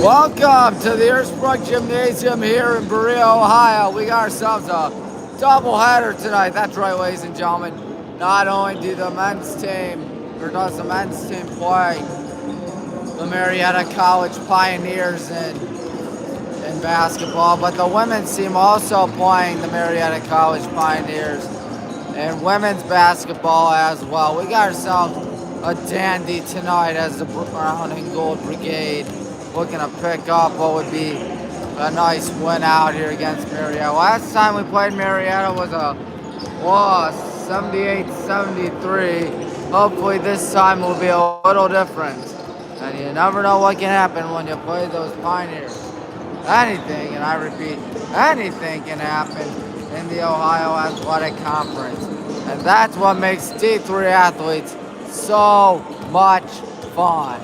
Welcome to the Earthbrook Gymnasium here in Berea, Ohio. We got ourselves a doubleheader tonight. That's right, ladies and gentlemen. Not only does the men's team play the Marietta College Pioneers in basketball, but the women's team also playing the Marietta College Pioneers in women's basketball as well. We got ourselves a dandy tonight as the Brown and Gold Brigade looking to pick up what would be a nice win out here against Marietta. Last time we played Marietta was a loss, 78-73. Hopefully this time will be a little different. And you never know what can happen when you play those Pioneers. Anything, and I repeat, anything can happen in the Ohio Athletic Conference. And that's what makes D3 athletes so much fun.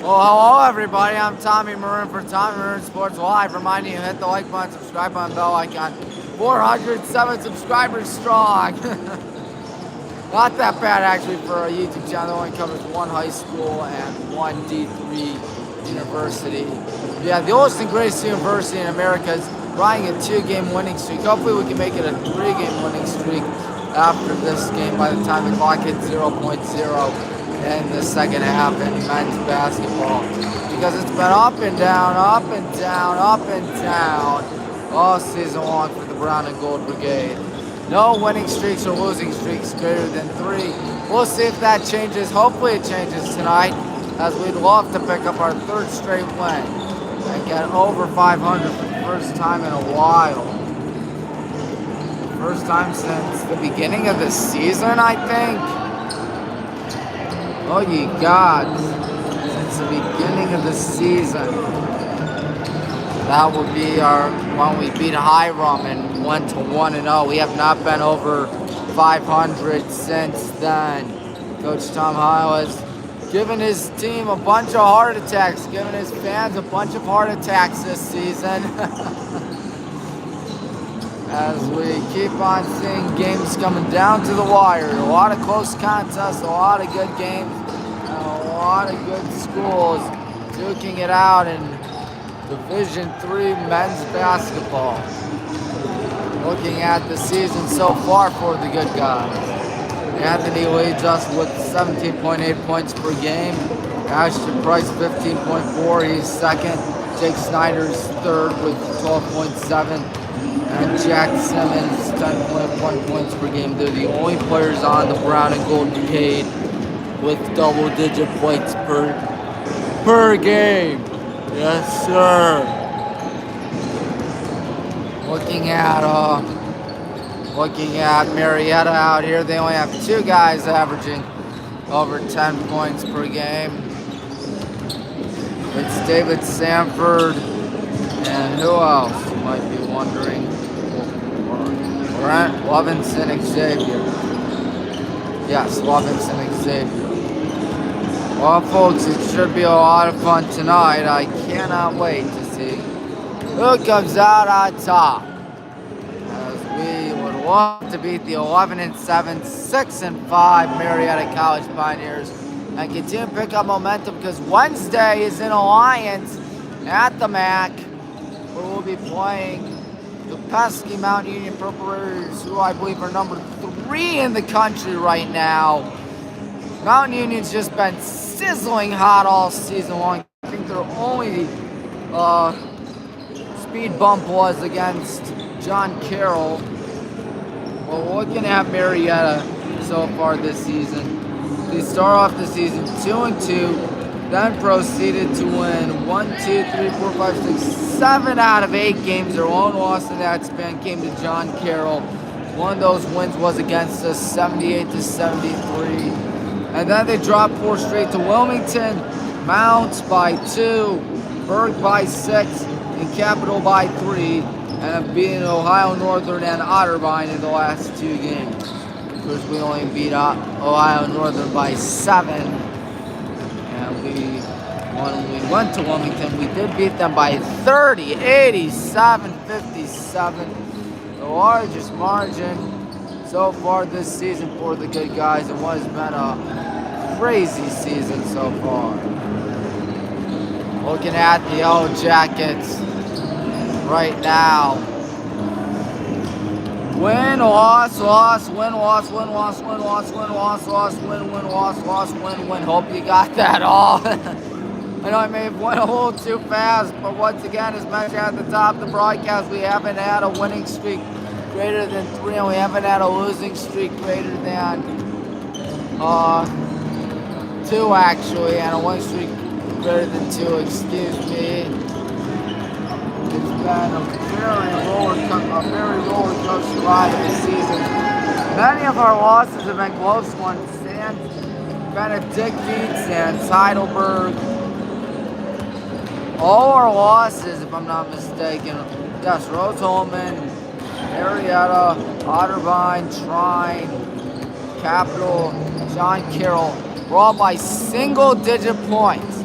Well, hello everybody, I'm Tommy Maroon for Tommy Maroon Sports Live, reminding you to hit the like button, subscribe button, bell icon. 407 subscribers strong. Not that bad actually for a YouTube channel that only covers one high school and one D3 university. Yeah, the oldest and greatest university in America is riding a 2-game winning streak. Hopefully we can make it a 3-game winning streak after this game by the time the clock hits 0.0. In the second half in men's basketball, because it's been up and down, up and down, up and down all season long for the Brown and Gold Brigade. No winning streaks or losing streaks greater than 3. We'll see if that changes. Hopefully it changes tonight, as we'd love to pick up our 3rd straight win and get over 500 for the first time in a while. First time since the beginning of the season, I think. Oh, ye gods, since the beginning of the season. That would be when we beat Hiram and went to 1-0. We have not been over 500 since then. Coach Tom Heil has given his team a bunch of heart attacks, given his fans a bunch of heart attacks this season. As we keep on seeing games coming down to the wire. A lot of close contests, a lot of good games, and a lot of good schools duking it out in Division III men's basketball. Looking at the season so far for the good guys. Anthony leads us with 17.8 points per game. Ashton Price 15.4, he's second. Jake Snyder's third with 12.7. And Jack Simmons, 10.1 points per game. They're the only players on the Brown and Gold Brigade with double-digit points per game. Yes, sir. Looking at Marietta out here, they only have 2 guys averaging over 10 points per game. It's David Sanford and who else? You might be wondering. Brent Levinson Xavier. Yes, Levinson Xavier. Well, folks, it should be a lot of fun tonight. I cannot wait to see who comes out on top. As we would love to beat the 11-7, 6-5 Marietta College Pioneers and continue to pick up momentum, because Wednesday is in Alliance at the MAC, where we'll be playing the pesky Mount Union Purple Raiders, who I believe are number 3 in the country right now. Mount Union's just been sizzling hot all season long. I think their only speed bump was against John Carroll. Well, looking at Marietta so far this season, they start off the season 2-2, then proceeded to win 1, 2, 3, 4, 5, 6, 7 out of 8 games. Their lone loss in that span came to John Carroll. One of those wins was against us, 78-73. And then they dropped 4 straight to Wilmington, Mount by 2, Berg by 6, and Capital by 3, and have beaten Ohio Northern and Otterbein in the last 2 games. Of course, we only beat Ohio Northern by 7. And when we went to Wilmington, we did beat them by 30, 87-57. The largest margin so far this season for the good guys, and what has been a crazy season so far. Looking at the Yellow Jackets right now. Win, loss, loss, win, loss, win, loss, win, loss, win, loss, loss, win, win, loss, loss, win, win. Hope you got that all. I know I may have went a little too fast, but once again, as mentioned at the top of the broadcast, we haven't had a winning streak greater than 3, and we haven't had a losing streak greater than 2 actually, and a winning streak greater than 2, excuse me. It's been a very roller coaster ride this season. Many of our losses have been close ones. Benedictines and Heidelberg. All our losses, if I'm not mistaken, yes, Rose-Hulman, Marietta, Otterbein, Trine, Capital, John Carroll, were all by single-digit points.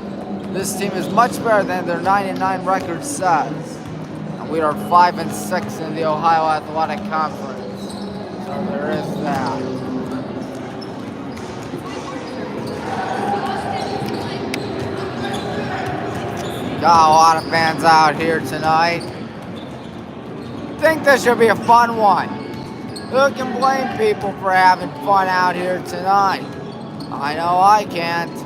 This team is much better than their 9-9 record says. And we are 5-6 in the Ohio Athletic Conference. So there is that. Got a lot of fans out here tonight. Think this should be a fun one. Who can blame people for having fun out here tonight? I know I can't.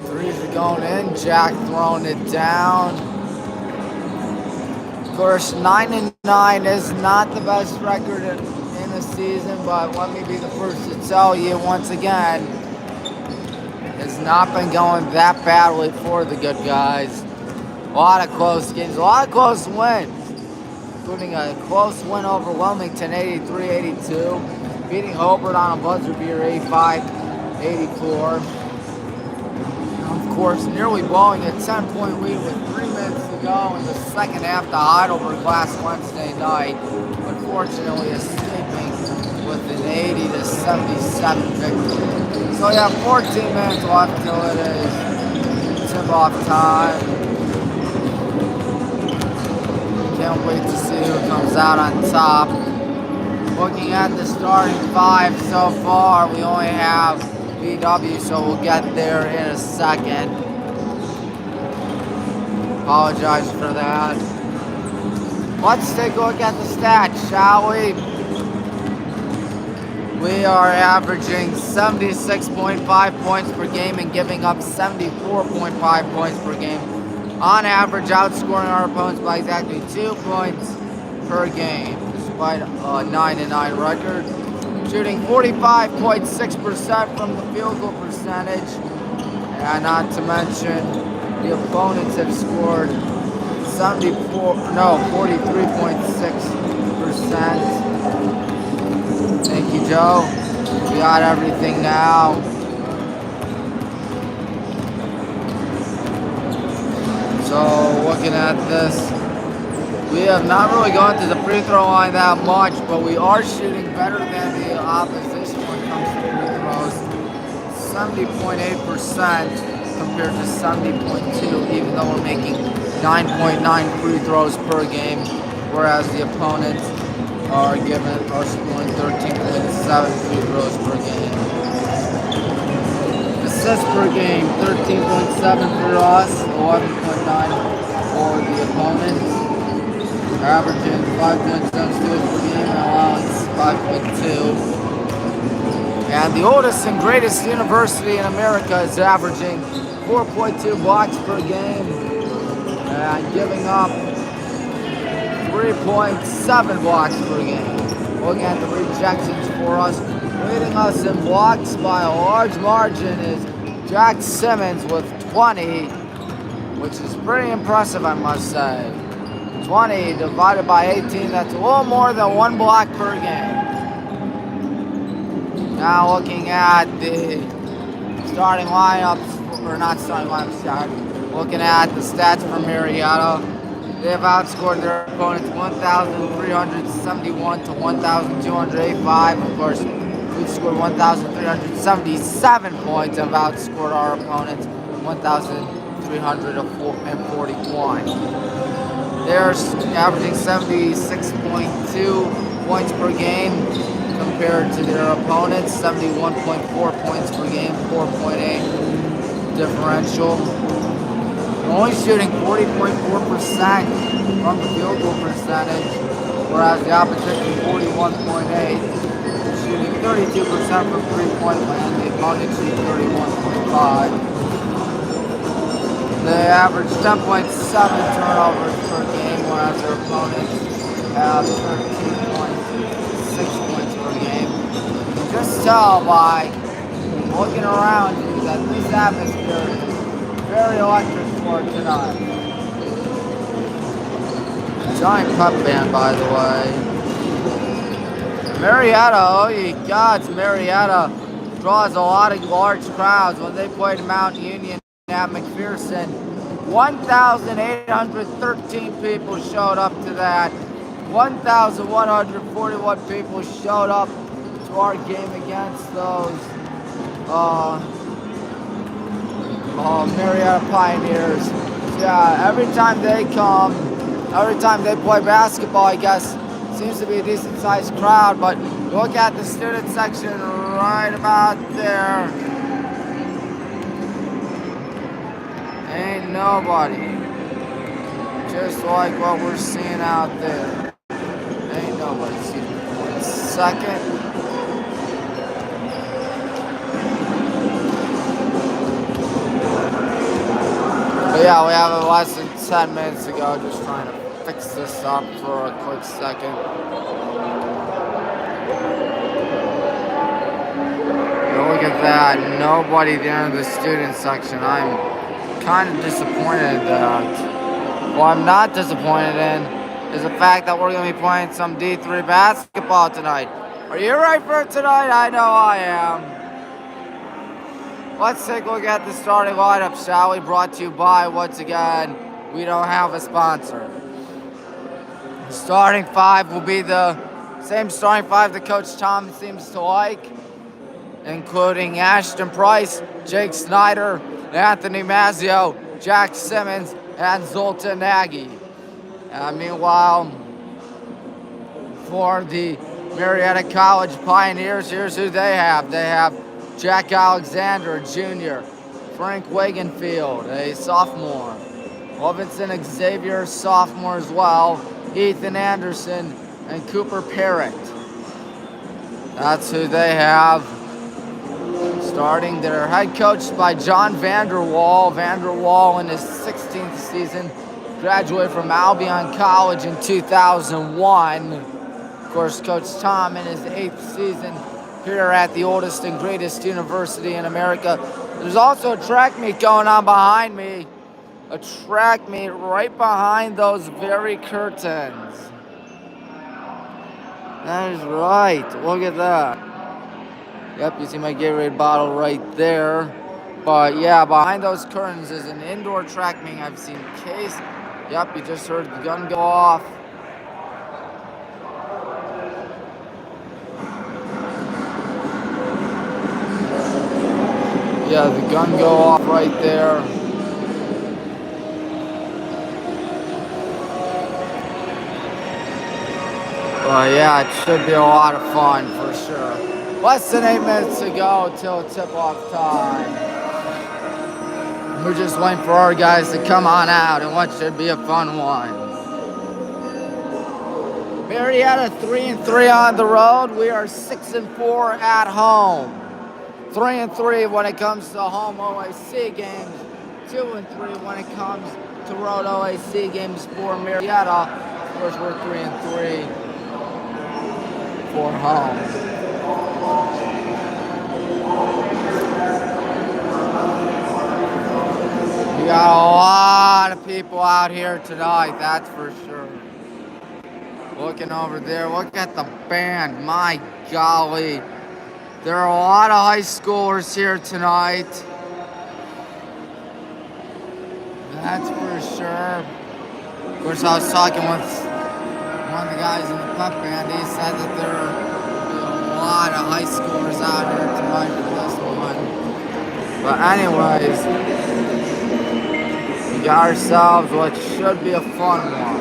Threes are going in. Jack throwing it down. Of course, 9-9 is not the best record in the season, but let me be the first to tell you once again, it's not been going that badly for the good guys. A lot of close games, a lot of close wins, including a close win over Wilmington, 83-82, beating Hobart on a buzzer beater, 85-84. Of course, nearly blowing a 10-point lead with 3 minutes to go in the second half to Heidelberg last Wednesday night. Unfortunately, escaping with an 80-77 victory. So you have 14 minutes left till it is tip-off time. Can't wait to see who comes out on top. Looking at the starting 5 so far, we only have BW, so we'll get there in a second. Apologize for that. Let's take a look at the stats, shall we? We are averaging 76.5 points per game and giving up 74.5 points per game. On average, outscoring our opponents by exactly 2 points per game, despite a 9-9 record. Shooting 45.6% from the field goal percentage. And not to mention, the opponents have scored 43.6%. Thank you, Joe. We got everything now. So, looking at this, we have not really gone to the free throw line that much, but we are shooting better than the opposition when it comes to free throws. 70.8% compared to 70.2, even though we're making 9.9 free throws per game, whereas the opponents are scoring 13.7 free throws per game. Assists per game, 13.7 for us, 11.9 for the opponents. Averaging 5.7 steals per game, allowance 5.2. And the oldest and greatest university in America is averaging 4.2 blocks per game and giving up 3.7 blocks per game. Looking at the rejections for us, leading us in blocks by a large margin is Jack Simmons with 20, which is pretty impressive, I must say. 20 divided by 18, that's a little more than 1 block per game. Now looking at the starting lineups, or not starting lineups, looking at the stats for Marietta. They have outscored their opponents 1,371 to 1,285. Of course, we've scored 1,377 points and have outscored our opponents 1,341. They're averaging 76.2 points per game. compared to their opponents. 71.4 points per game, 4.8 differential. Only shooting 40.4% from the field goal percentage, whereas the opposition 41.8, shooting 32% from three-point land. The opponent shooting 31.5. They average 10.7 turnovers per game, whereas their opponents have 13.6 points per game. You can just tell by looking around you that this atmosphere is very electric for tonight. Giant pep band, by the way. Marietta, oh you gods, Marietta draws a lot of large crowds. When they played Mount Union at McPherson, 1,813 people showed up to that. 1,141 people showed up to our game against those Marietta Pioneers. So yeah, every time they come, every time they play basketball, I guess, seems to be a decent sized crowd, but look at the student section right about there. Ain't nobody. Just like what we're seeing out there. Ain't nobody. Excuse me for 1 second. But yeah, we have less than 10 minutes to go. Just trying to fix this up for a quick second. Look at that. Nobody there in the student section. I'm kind of disappointed that. What I'm not disappointed in is the fact that we're going to be playing some D3 basketball tonight. Are you ready for it tonight? I know I am. Let's take a look at the starting lineup, shall we? Brought to you by, once again, we don't have a sponsor. The starting five will be the same starting five that Coach Tom seems to like, including Ashton Price, Jake Snyder, Anthony Mazzio, Jack Simmons, and Zoltan Nagy. Meanwhile, for the Marietta College Pioneers, here's who they have. They have Jack Alexander, Jr., Frank Wagenfield, a sophomore, Levinson Xavier, sophomore as well, Ethan Anderson, and Cooper Parrott. That's who they have starting. They're head coached by John Vanderwall. Vanderwall in his 16th season, graduated from Albion College in 2001. Of course, Coach Tom in his 8th season here at the oldest and greatest university in America. There's also a track meet going on behind me. A track meet right behind those very curtains. That is right. Look at that. Yep, you see my Gatorade bottle right there. But yeah, behind those curtains is an indoor track meet. I've seen Case. Yep, you just heard the gun go off. Yeah, the gun go off right there. But yeah, it should be a lot of fun for sure. Less than 8 minutes to go till tip-off time. We're just waiting for our guys to come on out, and what should be a fun one. Marietta 3-3 on the road. We are 6-4 at home. 3-3 when it comes to home OAC games. 2-3 when it comes to road OAC games for Marietta. Of course, we're 3-3 for home. We got a lot of people out here tonight, that's for sure. Looking over there, look at the band, my golly. There are a lot of high schoolers here tonight. That's for sure. Of course, I was talking with one of the guys in the pep band. He said that there are a lot of high schoolers out here tonight for this one. But anyways, we got ourselves what should be a fun one.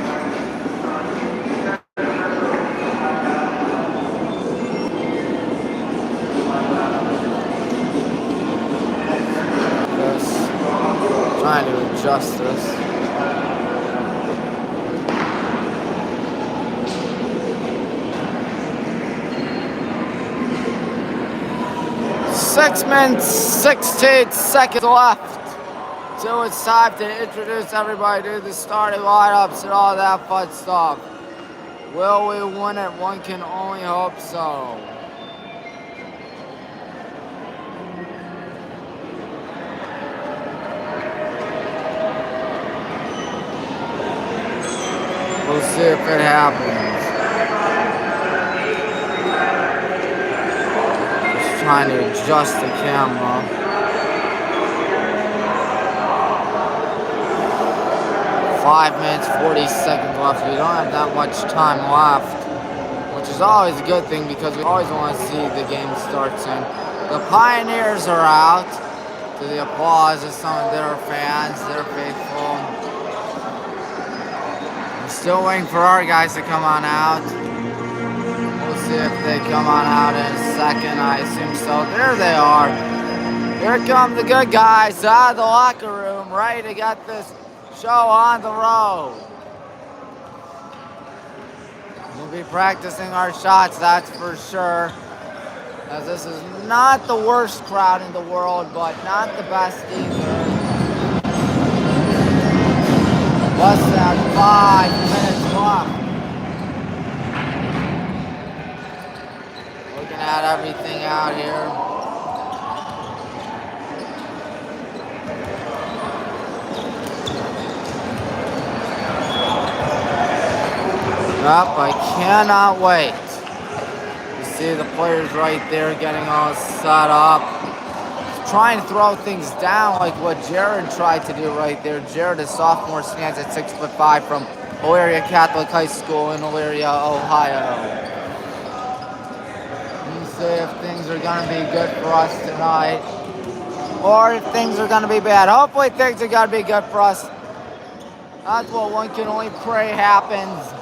adjust this. Six minutes, 16 seconds left. So it's time to introduce everybody to the starting lineups and all that fun stuff. Will we win it? One can only hope so. We'll see if it happens. Just trying to adjust the camera. 5 minutes, 40 seconds left. We don't have that much time left, which is always a good thing because we always want to see the game start soon. The Pioneers are out to the applause of some of their fans. They're faithful. We're still waiting for our guys to come on out. We'll see if they come on out in a second. I assume so. There they are. Here come the good guys out of the locker room, ready to get this show on the road. We'll be practicing our shots, that's for sure. As this is not the worst crowd in the world, but not the best either. Less than 5 minutes left. Looking at everything out here. Up, I cannot wait. You see the players right there getting all set up. Trying to throw things down like what Jared tried to do right there. Jared, a sophomore, stands at 6'5" from Elyria Catholic High School in Elyria, Ohio. Let's see if things are going to be good for us tonight. Or if things are going to be bad. Hopefully things are going to be good for us. That's what one can only pray happens.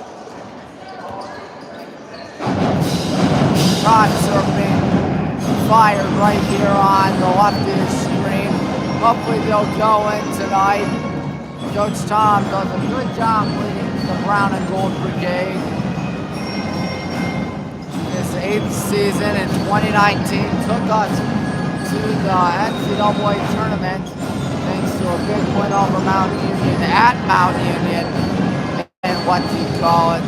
Shots are being fired right here on the left of the screen. Hopefully they'll go in tonight. Coach Tom does a good job leading the Brown and Gold Brigade. His 8th season in 2019 took us to the NCAA tournament thanks to a big win over Mount Union at Mount Union and what do you call it?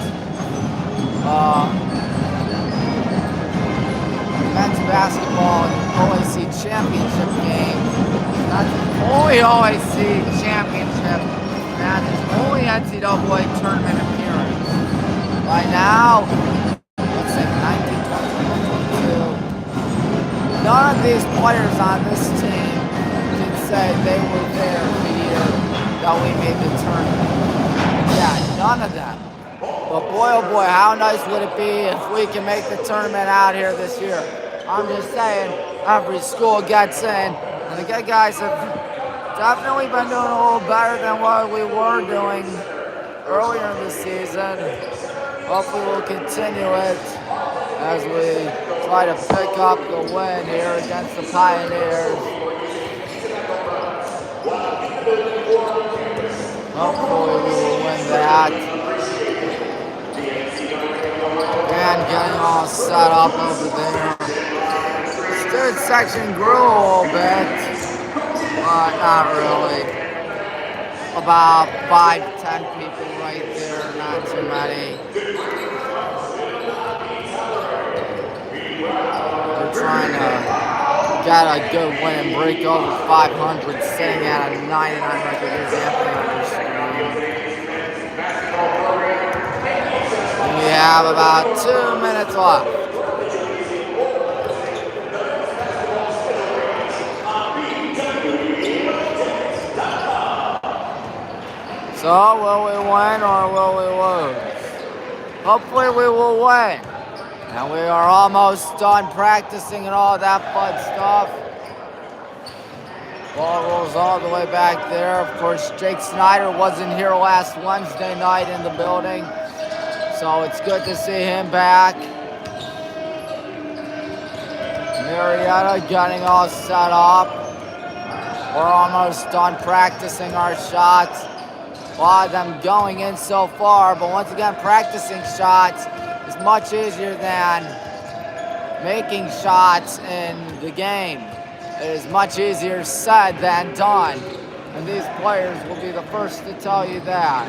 Men's basketball OAC championship game. That's the only OAC championship. That's his only NCAA tournament appearance. By now, let's say 19, 20, 22, none of these players on this team can say they were there the year that we made the tournament. Yeah, none of them. But boy, oh boy, how nice would it be if we can make the tournament out here this year. I'm just saying, every school gets in, and the good guys have definitely been doing a little better than what we were doing earlier in the season. Hopefully we'll continue it as we try to pick up the win here against the Pioneers. Hopefully we will win that. And getting all set up over there. Student section grew a little bit, but not really. About 5-10 people right there, not too many. They're trying to get a good win and break over 500, sitting at a 99 record. There's Anthony on your screen. And we have about 2 minutes left. So, will we win or will we lose? Hopefully we will win. And we are almost done practicing and all that fun stuff. Ball rolls all the way back there. Of course, Jake Snyder wasn't here last Wednesday night in the building. So it's good to see him back. Marietta getting all set up. We're almost done practicing our shots. A lot of them going in so far, but once again, practicing shots is much easier than making shots in the game. It is much easier said than done, and these players will be the first to tell you that.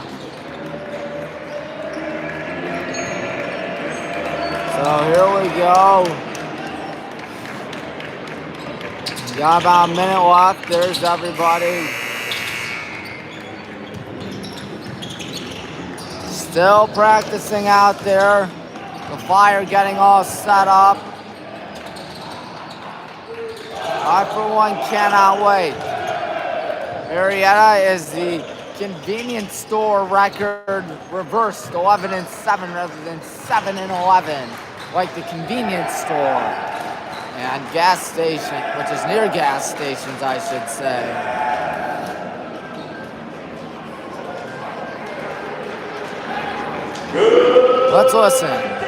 So here we go. Got about a minute left. There's everybody. Still practicing out there. The fire getting all set up. I, for one, cannot wait. Marietta is the convenience store record reversed, 11-7 rather than 7-11, like the convenience store and gas station, which is near gas stations, I should say. Let's listen.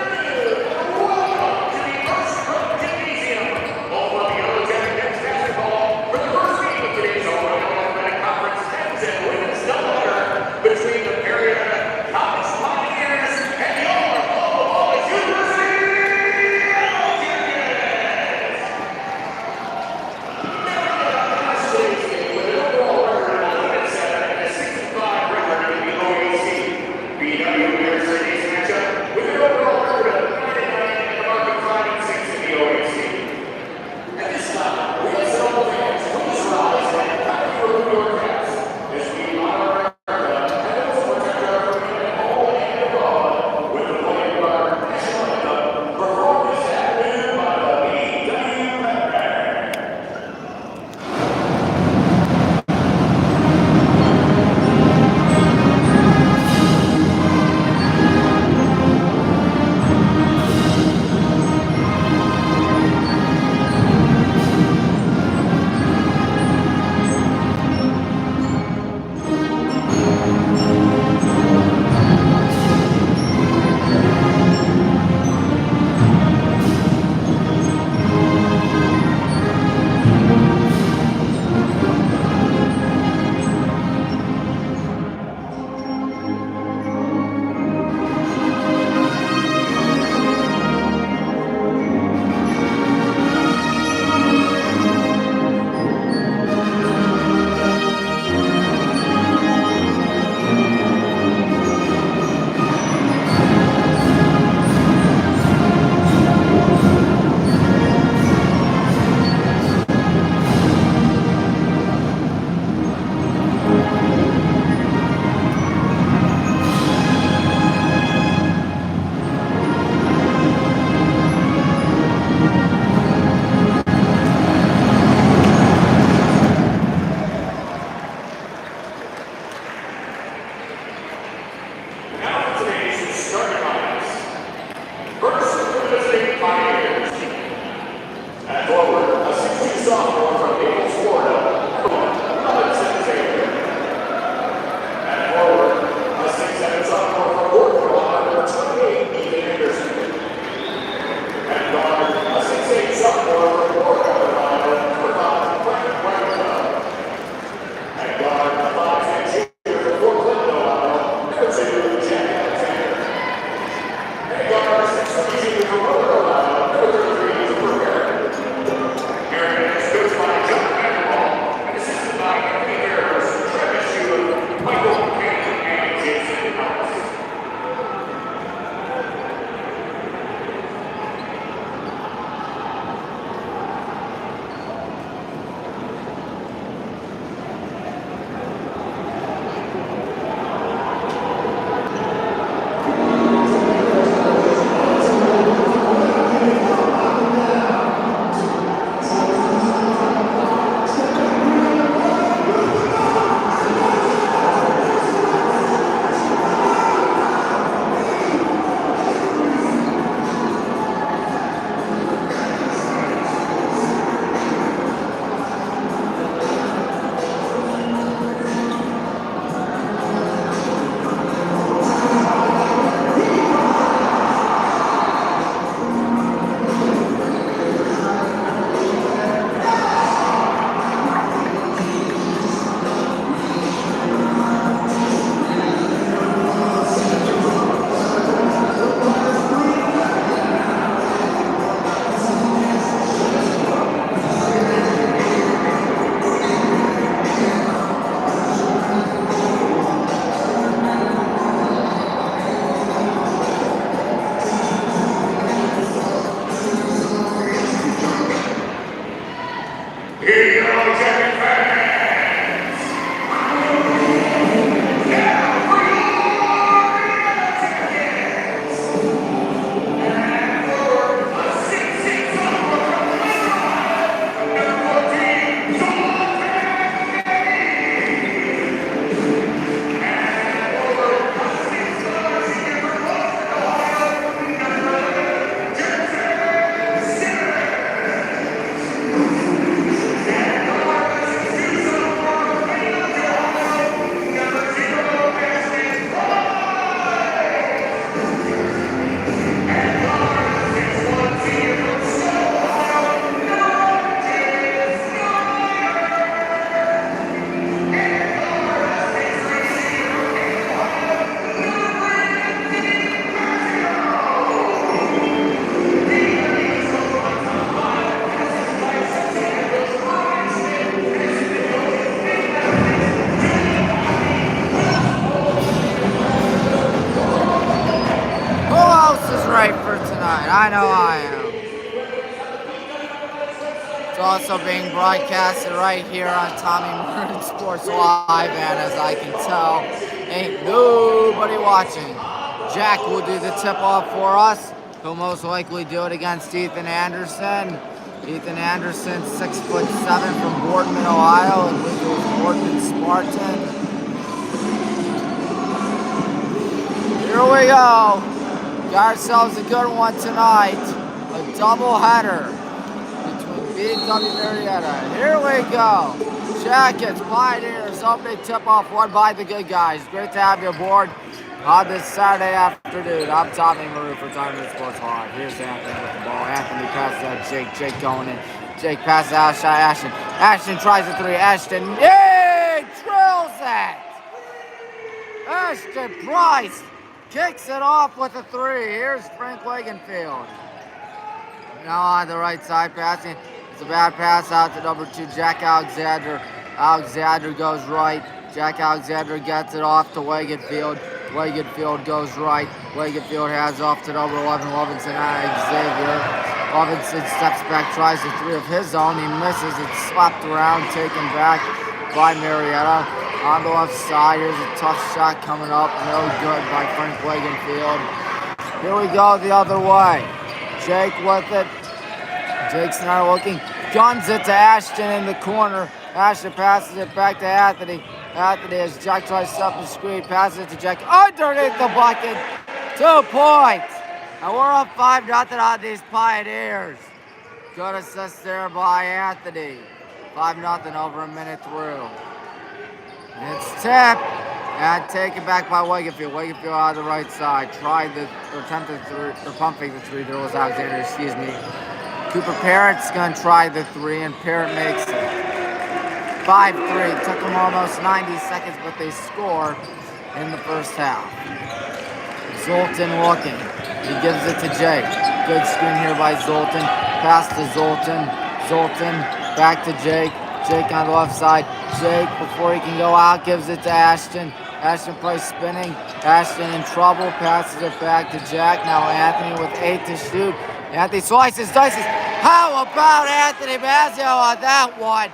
time. It's also being broadcasted right here on Tommy Murray Sports Live, and as I can tell, ain't nobody watching. Jack will do the tip-off for us. He'll most likely do it against Ethan Anderson. Ethan Anderson, 6'7" from Boardman, Ohio, and we go with Boardman Spartan. Here we go. Got ourselves a good one tonight. A doubleheader between BW Marietta. Here we go. Jackets, Pioneers, opening tip-off won by the good guys. Great to have you aboard on this Saturday afternoon. I'm Tommy Maru for Time Sports Live. Here's Anthony with the ball. Anthony passes out Jake. Jake going in. Jake passes out shot Ashton. Ashton tries a three. Ashton, yay! Drills it! Ashton Price kicks it off with a three. Here's Frank Wagenfield. Now on the right side passing. It's a bad pass out to number 2, Jack Alexander. Alexander goes right. Jack Alexander gets it off to Wagenfield. Wagenfield goes right. Wagenfield has off to number 11, Levinson Xavier. Levinson steps back, tries a three of his own. He misses. It's slapped around, taken back by Marietta. On the left side, here's a tough shot coming up. No good by Frank Wagenfield. Here we go the other way. Jake with it. Jake's not looking. Guns it to Ashton in the corner. Ashton passes it back to Anthony. Anthony, as Jack tries to stop the screen, passes it to Jack underneath the bucket. 2 points. And we're up 5-0 on these Pioneers. Good assist there by Anthony. 5-0 over a minute through. And it's tipped and taken back by Wagenfield. Wagenfield on the right side. Attempted three, or pumping the three. There was Alexander, excuse me. Cooper Parrott's going to try the three, and Parrott makes it. 5-3. Took them almost 90 seconds, but they score in the first half. Zoltan looking. He gives it to Jake. Good screen here by Zoltan. Pass to Zoltan. Zoltan back to Jake. Jake on the left side. Jake, before he can go out, gives it to Ashton. Ashton Price spinning. Ashton in trouble. Passes it back to Jack. Now Anthony with 8 to shoot. Anthony slices, dices. How about Anthony Mazzio on that one?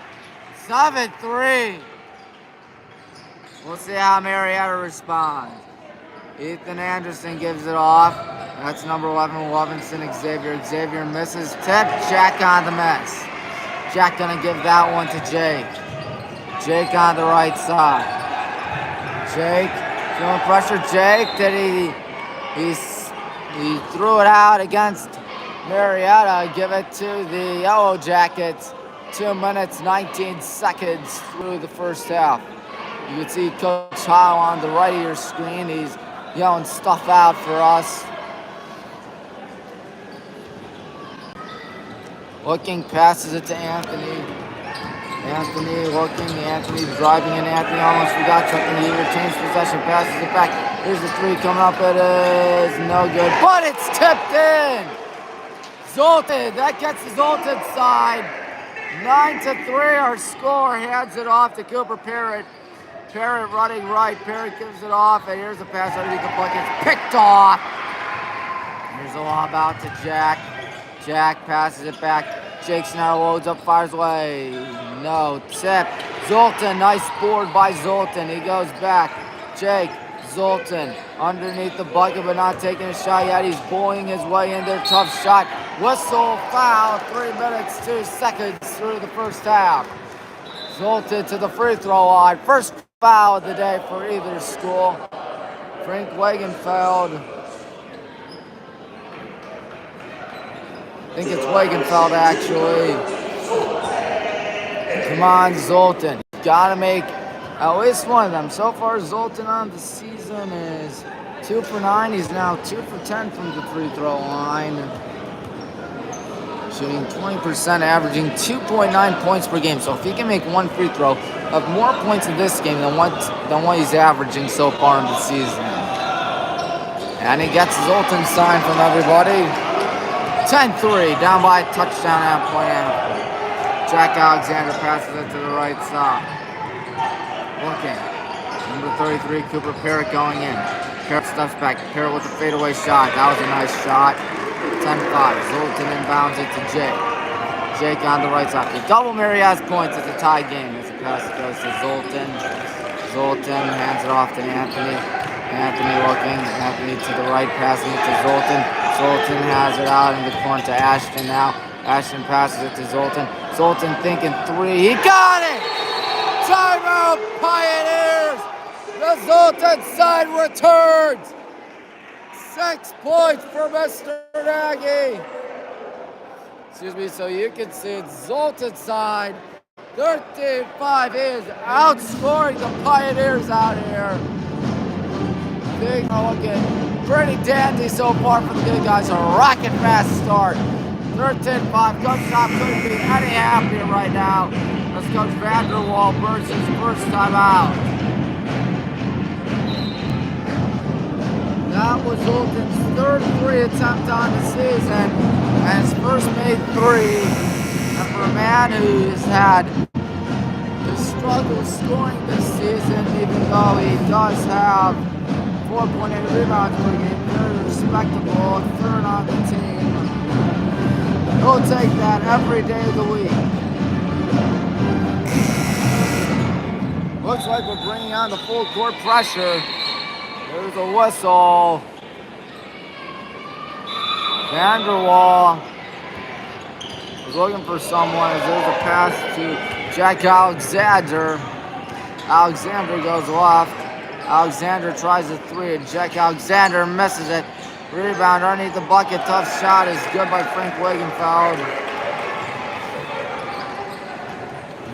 7-3. We'll see how Marietta responds. Ethan Anderson gives it off. That's number 11, Levinson Xavier. Xavier misses. Tip. Jack on the miss. Jack gonna give that one to Jake. Jake on the right side. Jake feeling pressure. Jake, he threw it out against Marietta. Give it to the Yellow Jackets. 2 minutes, 19 seconds through the first half. You can see Coach Howe on the right of your screen. He's yelling stuff out for us. Looking, passes it to Anthony. Anthony looking, Anthony driving in. Anthony almost forgot something. He retains possession, passes it back. Here's the three coming up. It is no good, but it's tipped in. Zoltan, that gets the Zoltan side. 9-3, our score. Hands it off to Cooper Parrott. Parrott running right. Parrott gives it off, and here's the pass underneath the bucket. Picked off. Here's a lob out to Jack. Jack passes it back. Jake Snyder loads up, fires away. No, tip. Zoltan, nice board by Zoltan. He goes back. Jake, Zoltan, underneath the bucket, but not taking a shot yet. He's bullying his way in there. Tough shot. Whistle, foul. 3 minutes, 2 seconds through the first half. Zoltan to the free throw line. First foul of the day for either school. Frank Wagenfeld. I think it's Wagenfeld, actually. Come on, Zoltan. Gotta make at least one of them. So far, Zoltan on the season is 2 for 9. He's now 2 for 10 from the free throw line. Shooting 20%, averaging 2.9 points per game. So if he can make one free throw, have more points in this game than what he's averaging so far in the season. And he gets Zoltan's sign from everybody. 10-3, down by a touchdown at point after. Jack Alexander passes it to the right side. Looking. Number 33, Cooper Parrott going in. Parrott steps back. Parrott with a fadeaway shot. That was a nice shot. 10-5. Zoltan inbounds it to Jake. Jake on the right side. The double Marietta's points. It's a tie game as the pass goes to Zoltan. Zoltan hands it off to Anthony. Anthony looking. Anthony to the right, passing it to Zoltan. Zoltan has it out in the corner to Ashton now. Ashton passes it to Zoltan. Zoltan thinking three. He got it! Timeout, Pioneers! The Zoltan side returns! 6 points for Mr. Nagy. Excuse me, so you can see it's Zoltan side. 13-5 is outscoring the Pioneers out here. Things are looking pretty dandy so far for the good guys. A rocket fast start. 13-5. Coach Top couldn't be any happier right now. As Coach Vanderwall burns his first time out. That was Zoltan's third three attempt on the season, and his first made three. And for a man who's had struggle scoring this season, even though he does have 4.8 rebounds per game, very respectable, third on the team. He'll take that every day of the week. Looks like we're bringing on the full court pressure. There's a whistle. Vanderwall is looking for someone as there's a pass to Jack Alexander. Alexander goes left. Alexander tries a three, and Jack Alexander misses it. Rebound underneath the bucket. Tough shot is good by Frank Wagenfeld.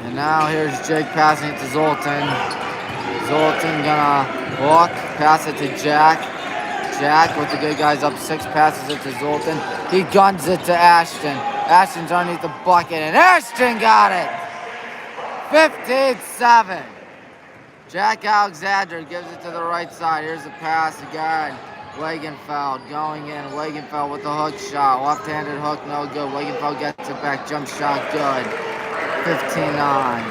And now here's Jake passing it to Zoltan. Zoltan gonna walk, pass it to Jack. Jack with the good guys up 6, passes it to Zoltan. He guns it to Ashton. Ashton's underneath the bucket, and Ashton got it! 15-7. Jack Alexander gives it to the right side. Here's the pass again. Wagenfeld going in. Wagenfeld with the hook shot. Left-handed hook, no good. Wagenfeld gets it back. Jump shot, good. 15-9.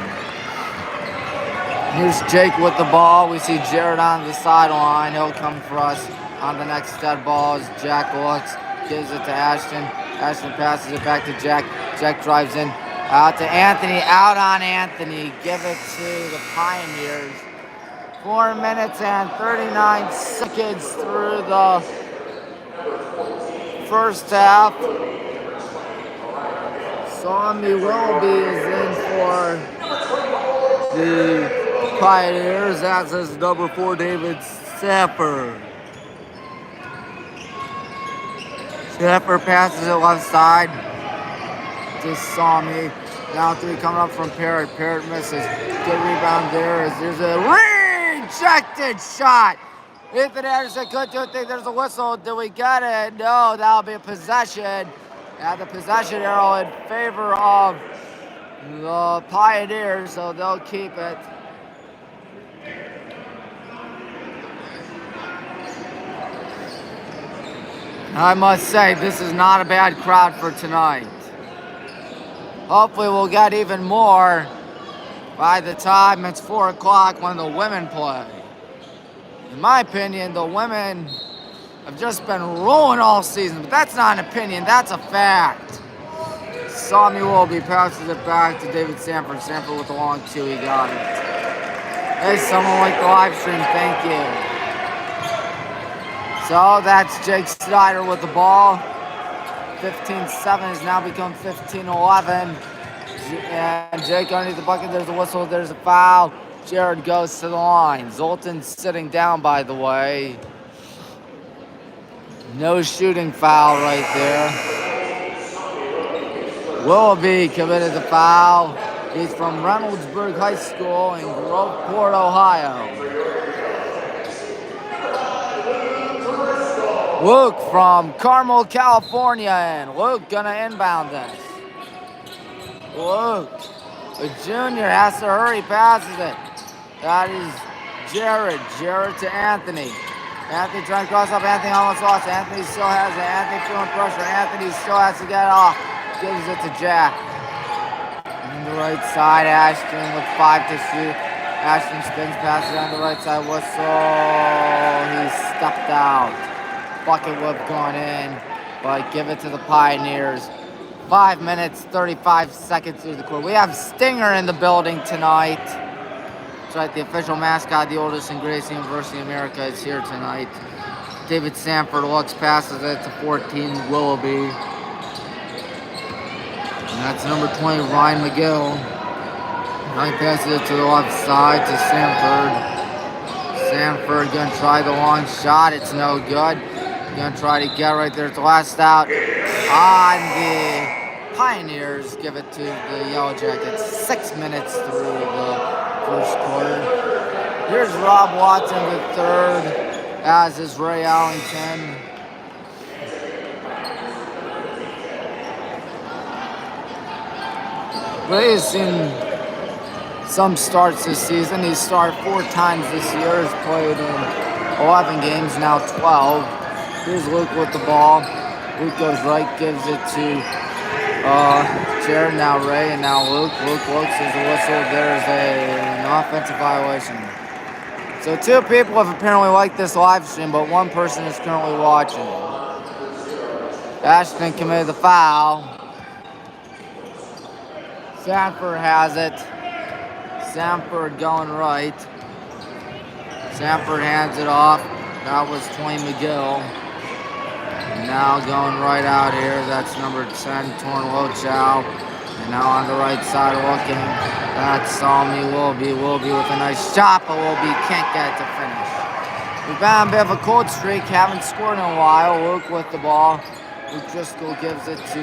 Here's Jake with the ball. We see Jared on the sideline. He'll come for us on the next dead ball as Jack looks. Gives it to Ashton. Ashton passes it back to Jack. Jack drives in. Out to Anthony. Out on Anthony. Give it to the Pioneers. 4 minutes and 39 seconds through the first half. Sammy Welby is in for the Pioneers. That's his number 4, David Sapper. Sapper passes it left side to Sammy. Down 3 coming up from Parrott. Parrott misses. Good rebound there as there's a rejected shot. Ethan Anderson couldn't do a thing. There's a whistle. Do we get it? No, that'll be a possession. And the possession arrow in favor of the Pioneers, so they'll keep it. I must say, this is not a bad crowd for tonight. Hopefully we'll get even more by the time it's 4 o'clock when the women play. In my opinion, the women have just been rolling all season, but that's not an opinion, that's a fact. Sammy Welby passes it back to David Sanford. Sanford with the long 2, he got it. Hey, someone like the live stream, thank you. So that's Jake Snyder with the ball. 15-7 has now become 15-11. And Jake underneath the bucket, there's a whistle, there's a foul. Jared goes to the line. Zoltan's sitting down, by the way. No shooting foul right there. Willoughby committed the foul. He's from Reynoldsburg High School in Groveport, Ohio. Luke from Carmel, California, and Luke gonna inbound this. Luke, the junior, has to hurry, passes it. That is Jared. Jared to Anthony. Anthony trying to cross up. Anthony almost lost. Anthony still has it. Anthony feeling pressure. Anthony still has to get off. Gives it to Jack. On the right side, Ashton with 5 to shoot. Ashton spins, passes on the right side. Whistle. He stepped out. Bucket whip going in. but give it to the Pioneers. 5 minutes, 35 seconds through the quarter. We have Stinger in the building tonight. That's right, the official mascot, the oldest and greatest University in America, is here tonight. David Sanford looks, passes it to 14, Willoughby. And that's number 20, Ryan McGill. Now he passes it to the left side to Sanford. Sanford gonna try the long shot. It's no good. Gonna try to get right there at the last out. On the Pioneers, give it to the Yellow Jackets. 6 minutes through the first quarter. Here's Rob Watson, the third, as is Ray Allington. Ray has seen some starts this season. He's started 4 times this year. He's played in 11 games, now 12. Here's Luke with the ball. Luke goes right, gives it to Jared, now Ray, and now Luke. Luke looks as a whistle. There's an offensive violation. So 2 people have apparently liked this live stream, but 1 person is currently watching. Ashton committed the foul. Sanford has it. Sanford going right. Sanford hands it off. That was 20 McGill. Now going right out here. That's number 10, Torn Lochow. And now on the right side looking. That's Salmi Willoughby. Willoughby with a nice shot, but Willoughby can't get it to finish. We've been on a bit of a cold streak. Haven't scored in a while. Luke with the ball. Luke Driscoll gives it to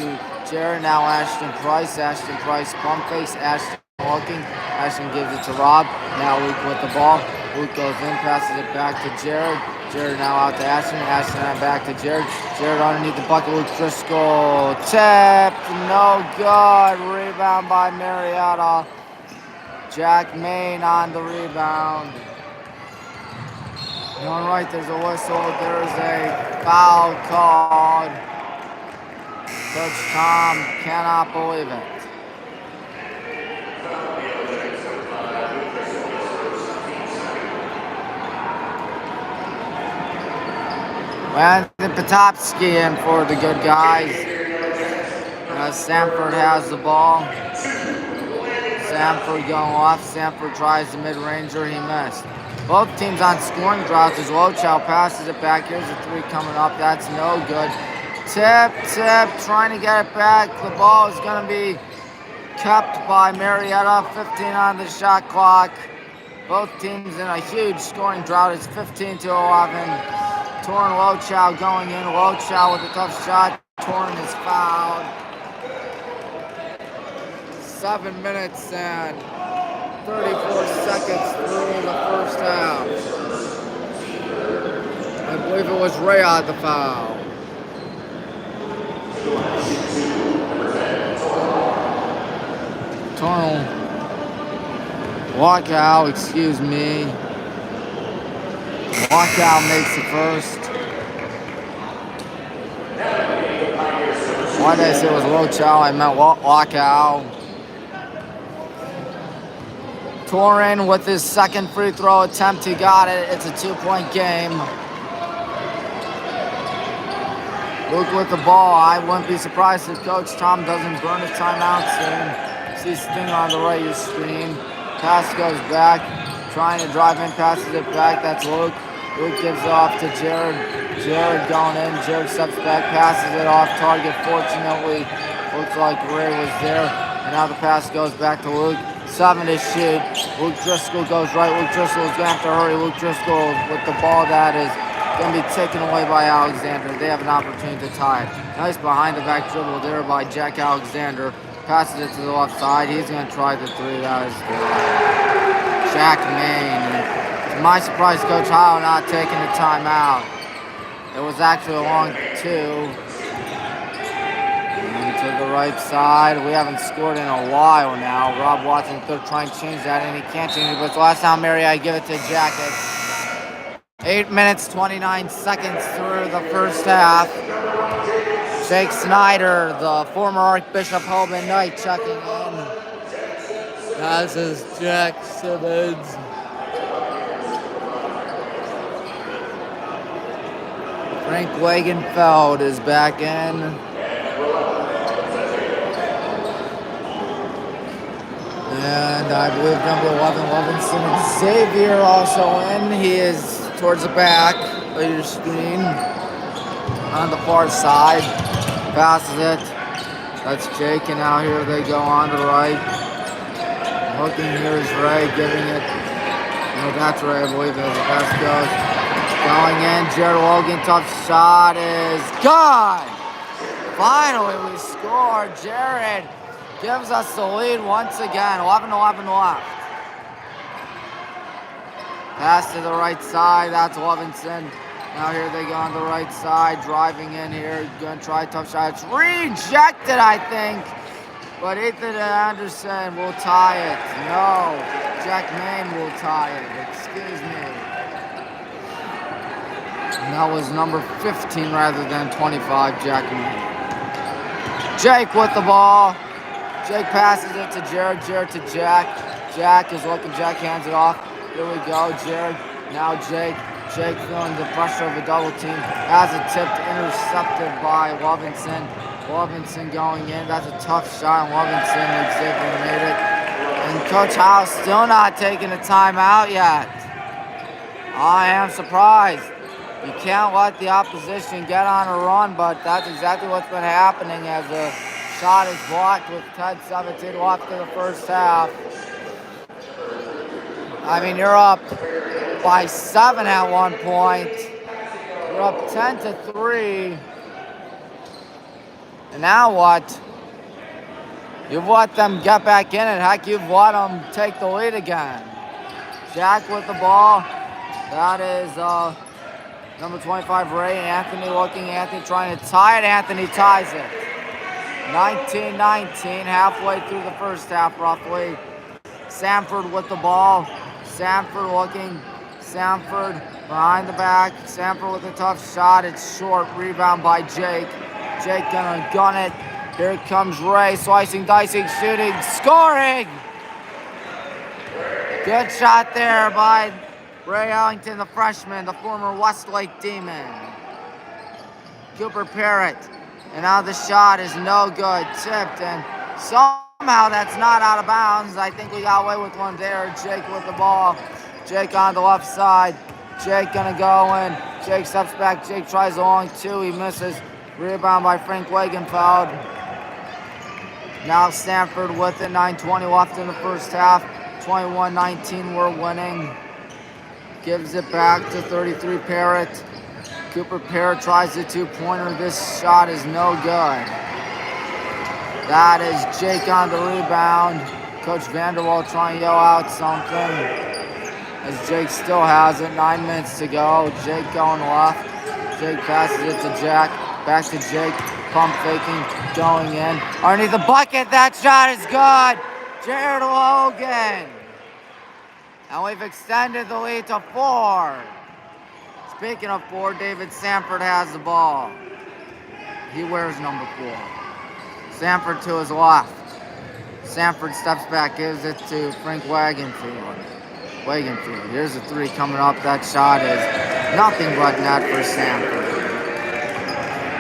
Jared. Now Ashton Price. Ashton Price pump fakes. Ashton looking. Ashton gives it to Rob. Now Luke with the ball. Luke goes in, passes it back to Jared. Jared now out to Ashton. Ashton now back to Jared. Jared underneath the bucket. Luke Driscoll. Tipped. No good. Rebound by Marietta. Jack Main on the rebound. Going right, there's a whistle. There's a foul called. Coach Tom cannot believe it. Landon Potopsky in for the good guys. Sanford has the ball. Sanford going off. Sanford tries the mid-ranger. He missed. Both teams on scoring droughts as Lochow passes it back. Here's a 3 coming up. That's no good. Tip, trying to get it back. The ball is going to be kept by Marietta. 15 on the shot clock. Both teams in a huge scoring drought. It's 15-11. Torn Lochow going in. Lochow with a tough shot. Torn is fouled. 7 minutes and 34 seconds through the first half. I believe it was Ray on the foul. Torn Lochow, excuse me. Lochow makes the first. Why did I say it was Lochow? I meant Lochow. Torrin with his second free throw attempt. He got it. It's a 2-point game. Luke with the ball. I wouldn't be surprised if Coach Tom doesn't burn his timeout soon. See Stinger on the right of your screen. Pass goes back. Trying to drive in, passes it back. That's Luke. Luke gives it off to Jared. Jared going in. Jared steps back, passes it off target. Fortunately, looks like Ray was there. And now the pass goes back to Luke. 7 to shoot. Luke Driscoll goes right. Luke Driscoll is going to have to hurry. Luke Driscoll with the ball that is going to be taken away by Alexander. They have an opportunity to tie it. Nice behind the back dribble there by Jack Alexander. Passes it to the left side. He's going to try the 3. That is good. Jack Main. To my surprise, Coach Howe not taking the timeout. It was actually a long 2. To the right side. We haven't scored in a while now. Rob Watson they're trying to change that, and he can't change it. But it's the last time Marietta give it to Jackets. 8 minutes, 29 seconds through the first half. Jake Snyder, the former Archbishop Holman Knight, checking in. As is Jack Simmons. Frank Wagenfeld is back in. And I believe number 11, Levinson Xavier also in. He is towards the back of your screen on the far side. Passes it. That's Jake, and now here they go on the right. Looking here is Ray, giving it. No, that's Ray, I believe, as the pass goes. Going in, Jared Logan, tough shot is good. Finally, we scored. Jared gives us the lead once again. 11-11 left. Pass to the right side. That's Levinson. Now here they go on the right side, driving in here. Gonna try a tough shot. It's rejected, I think. But Ethan Anderson will tie it. No, Jack Main will tie it. Excuse me. And that was number 15 rather than 25, Jack Main. Jake with the ball. Jake passes it to Jared. Jared to Jack. Jack is looking. Jack hands it off. Here we go. Jared. Now Jake. Jake feeling the pressure of a double team. Has it tipped, intercepted by Levinson. Levinson going in. That's a tough shot. Levinson, Xavier made it. And Coach House still not taking a timeout yet. I am surprised. You can't let the opposition get on a run, but that's exactly what's been happening as the shot is blocked with 10-17 left in the first half. I mean, you're up by 7 at one point. You're up 10-3. And now what? You've let them get back in it. Heck, you've let them take the lead again. Jack with the ball. That is number 25, Ray Anthony looking. Anthony trying to tie it. Anthony ties it. 19-19, halfway through the first half, roughly. Samford with the ball. Samford looking. Samford behind the back. Samford with a tough shot. It's short. Rebound by Jake. Jake gonna gun it. Here comes Ray. Slicing, dicing, shooting, scoring! Good shot there by Ray Ellington, the freshman, the former Westlake Demon. Cooper Parrott. And now the shot is no good. Tipped, and somehow that's not out of bounds. I think we got away with one there. Jake with the ball. Jake on the left side. Jake gonna go in. Jake steps back. Jake tries a long two. He misses. Rebound by Frank Wagenfeld. Now Stanford with it. 9:20 left in the first half. 21-19, we're winning. Gives it back to 33 Parrott. Cooper Parrott tries the two-pointer. This shot is no good. That is Jake on the rebound. Coach Vanderwall trying to yell out something. As Jake still has it. 9 minutes to go. Jake going left. Jake passes it to Jack. Back to Jake. Pump faking. Going in. Underneath the bucket. That shot is good. Jared Logan. And we've extended the lead to 4. Speaking of 4, David Samford has the ball. He wears number 4. Samford to his left. Samford steps back, gives it to Frank Wagenfield. Here's a 3 coming up. That shot is nothing but net for Samford.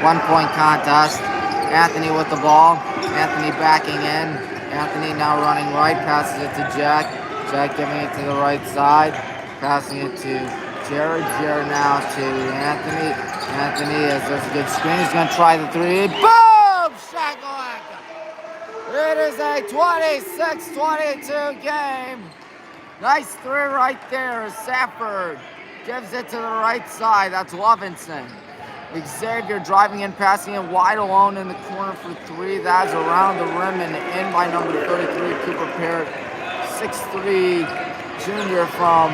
1-point contest. Anthony with the ball. Anthony backing in. Anthony now running right. Passes it to Jack. Jack giving it to the right side. Passing it to Jared. Jared now to Anthony. Anthony has a good screen. He's going to try the 3. Boom! Shakalaka! It is a 26-22 game. Nice 3 right there as Safford gives it to the right side. That's Levinson. Xavier driving in, passing it wide alone in the corner for 3. That's around the rim and in by number 33, Cooper Parrott. 6'3", junior from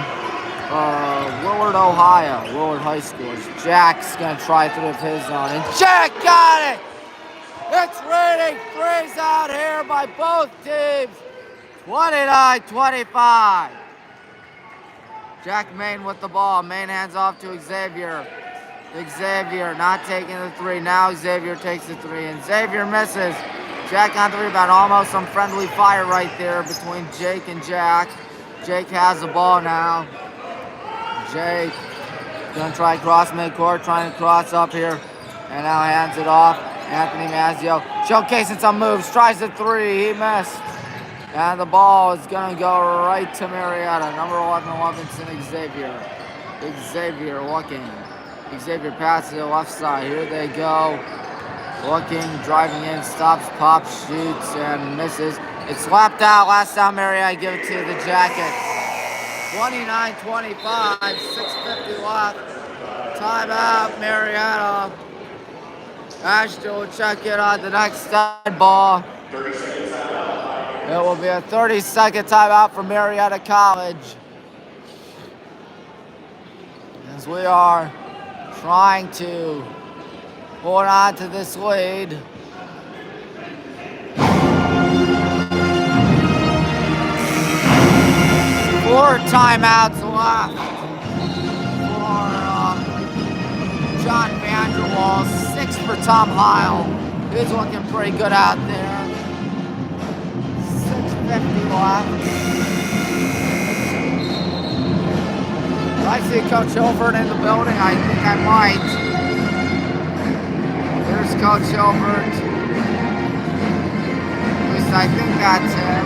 Willard, Ohio. Willard High School. Jack's going to try 3 of his own. And Jack got it! It's raining 3s out here by both teams. 29-25. Jack Main with the ball. Main hands off to Xavier. Xavier not taking the 3. Now Xavier takes the 3. And Xavier misses. Jack on the rebound. Almost some friendly fire right there between Jake and Jack. Jake has the ball now. Jake Gonna try cross midcourt, trying to cross up here. And now hands it off. Anthony Mazzio showcasing some moves, tries a three, he missed. And the ball is gonna go right to Marietta. Number 11, Levinson Xavier. Xavier looking. Xavier passes to the left side. Here they go. Looking, driving in, stops, pops, shoots, and misses. It's slapped out. Last time Marietta give it to the Jackets. 29-25, 6:50 left. Timeout, Marietta. Ashton will check in on the next dead ball. It will be a 30-second timeout for Marietta College. As we are trying to hold on to this lead. Four timeouts left for John Vanderwall. 6 for Tom Heil. He's looking pretty good out there. 6:50 left. I see Coach Hilbert in the building. I think I might. There's Coach Hilbert. At least I think that's him.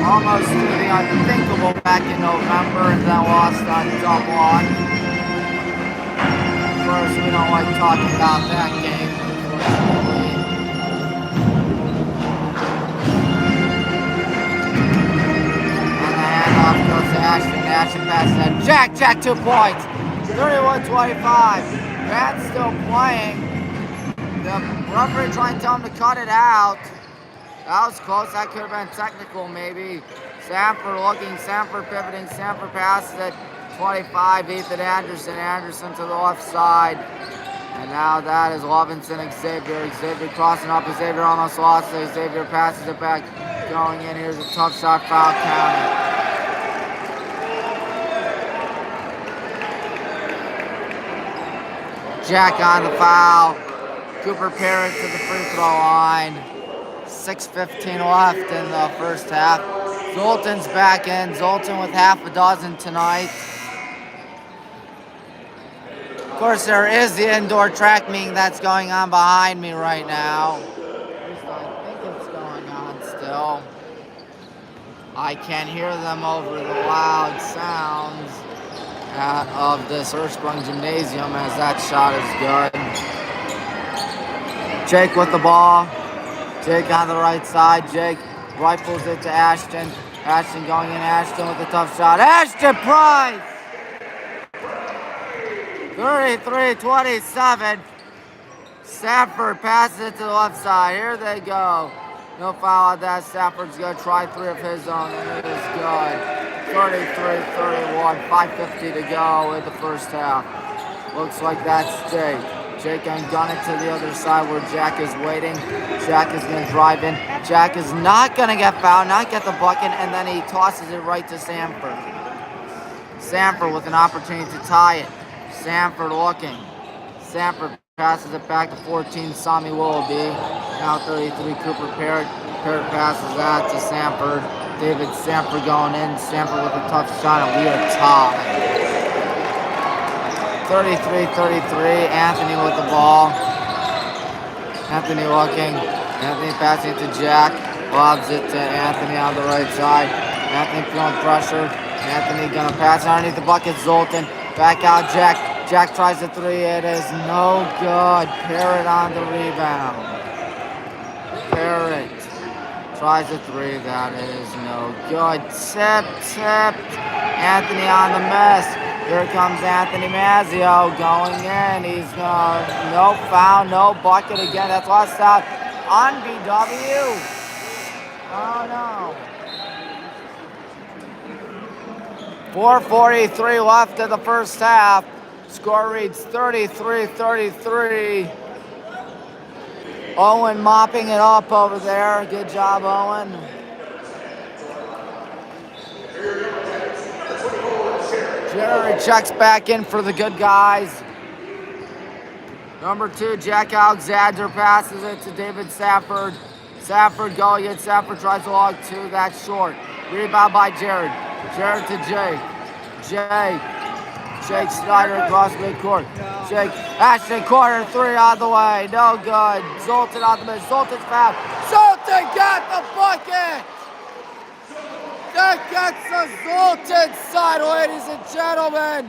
Almost did the unthinkable back in November and then lost on double on. Of course, we don't like talking about that game, unfortunately. And the handoff goes to Ashton. Ashton passes that. Jack, 2 points. 31-25. Van's still playing. The referee trying to tell him to cut it out. That was close. That could have been technical, maybe. Sanford looking. Sanford pivoting. Sanford passes it. 25. Ethan Anderson. Anderson to the left side. And now that is Levinson Xavier. Xavier crossing up. Xavier almost lost it. Xavier passes it back. Going in. Here's a tough shot. Foul counted. Jack on the foul. Cooper Parrott to the free throw line. 6:15 left in the first half. Zoltan's back in. Zoltan with half a dozen tonight. Of course, there is the indoor track meeting that's going on behind me right now. At least I think it's going on still. I can hear them over the loud sounds of this Earthsprung Gymnasium as that shot is good. Jake with the ball. Jake on the right side. Jake rifles it to Ashton. Ashton going in. Ashton with a tough shot. Ashton Price! 33-27. Stafford passes it to the left side. Here they go. No foul on that. Stafford's going to try 3 of his own, and it is good. 33-31. 5:50 to go in the first half. Looks like that's Jake. Jake and gun it to the other side where Jack is waiting. Jack is going to drive in. Jack is not going to get fouled, not get the bucket, and then he tosses it right to Sanford. Sanford with an opportunity to tie it. Sanford looking. Sanford passes it back to 14, Sami Willoughby. Now 33, Cooper Parrott. Parrott passes that to Sanford. David Sanford going in. Sanford with a tough shot, and we are tied. 33-33, Anthony with the ball. Anthony looking. Anthony passing it to Jack. Lobs it to Anthony on the right side. Anthony feeling pressure. Anthony gonna pass underneath the bucket. Zoltan. Back out Jack. Jack tries the 3. It is no good. Parrott on the rebound. Parrott tries the 3. That is no good. Tipped. Anthony on the miss. Here comes Anthony Mazzio going in. He's going to, no foul, no bucket again. That's lost out on BW. Oh no. 4:43 left in the first half. Score reads 33-33. Owen mopping it up over there. Good job, Owen. Jerry checks back in for the good guys. Number 2, Jack Alexander passes it to David Safford. Safford going in. Safford tries to log 2. That's short. Rebound by Jared. Jared to Jake. Jake Snyder across midcourt. Jake, Ashton corner three on the way. No good. Zoltan on the mid. Zoltan's fouled. Zoltan got the bucket! That gets the Zoltan side, ladies and gentlemen.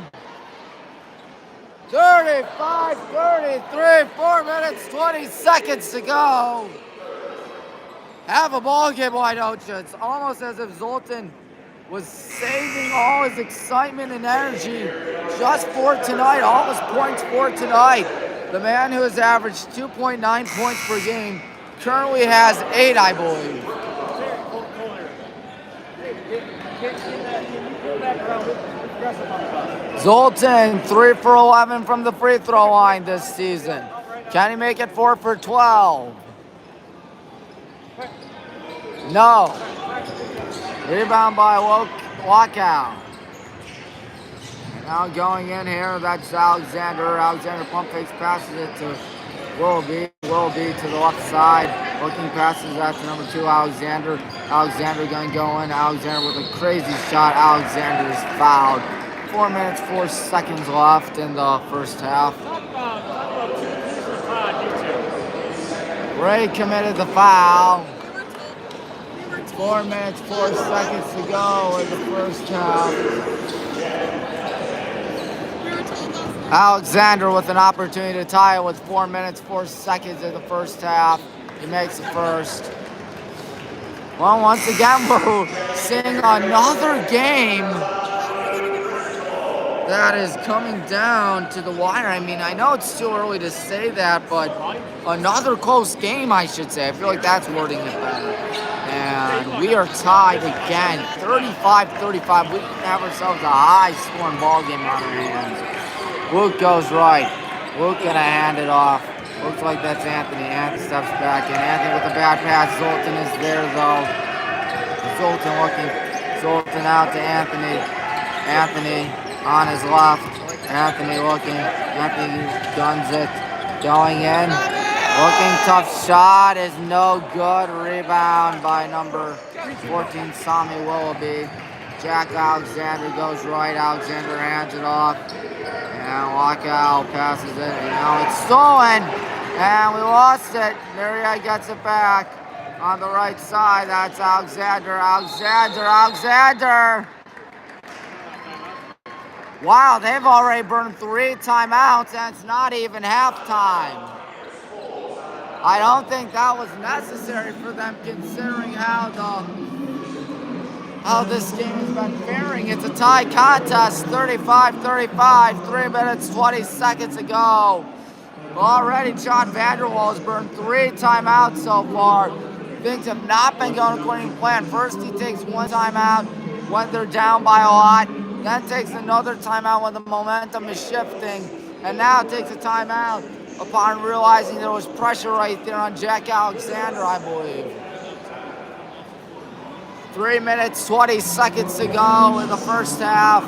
35-33, 4 minutes, 20 seconds to go. Have a ball game, why don't you? It's almost as if Zoltan was saving all his excitement and energy just for tonight, all his points for tonight. The man who has averaged 2.9 points per game currently has 8, I believe. Zoltan, 3 for 11 from the free throw line this season. Can he make it 4 for 12? No. Rebound by Lockout. Now going in here, that's Alexander. Alexander pump fakes, passes it to Willoughby. Willoughby to the left side. Looking passes that to number 2, Alexander. Alexander going to go in. Alexander with a crazy shot. Alexander is fouled. 4 minutes, 4 seconds left in the first half. Ray committed the foul. 4 minutes, 4 seconds to go in the first half. Alexander with an opportunity to tie it with 4 minutes, 4 seconds in the first half. He makes the first. Well, once again, we're seeing another game that is coming down to the wire. I mean, I know it's too early to say that, but another close game, I should say. I feel like that's wording it better. And we are tied again, 35-35. We can have ourselves a high-scoring ball game on our hands. Luke goes right. Luke gonna hand it off. Looks like that's Anthony. Anthony steps back in. Anthony with a bad pass. Zoltan is there, though. Zoltan looking. Zoltan out to Anthony. Anthony on his left. Anthony looking. Anthony guns it. Going in. Looking tough shot is no good. Rebound by number 14, Sami Willoughby. Jack Alexander goes right. Alexander hands it off. And Lockout passes it. And now it's stolen. And we lost it. Marietta gets it back on the right side. That's Alexander. Alexander. Wow, they've already burned 3 timeouts, and it's not even halftime. I don't think that was necessary for them, considering how this game has been faring. It's a tie contest, 35-35, 3 minutes, 20 seconds to go. Already, John Vanderwall has burned 3 timeouts so far. Things have not been going according to plan. First, he takes 1 timeout when they're down by a lot. Then takes another timeout when the momentum is shifting. And now takes a timeout upon realizing there was pressure right there on Jack Alexander, I believe. 3 minutes, 20 seconds to go in the first half.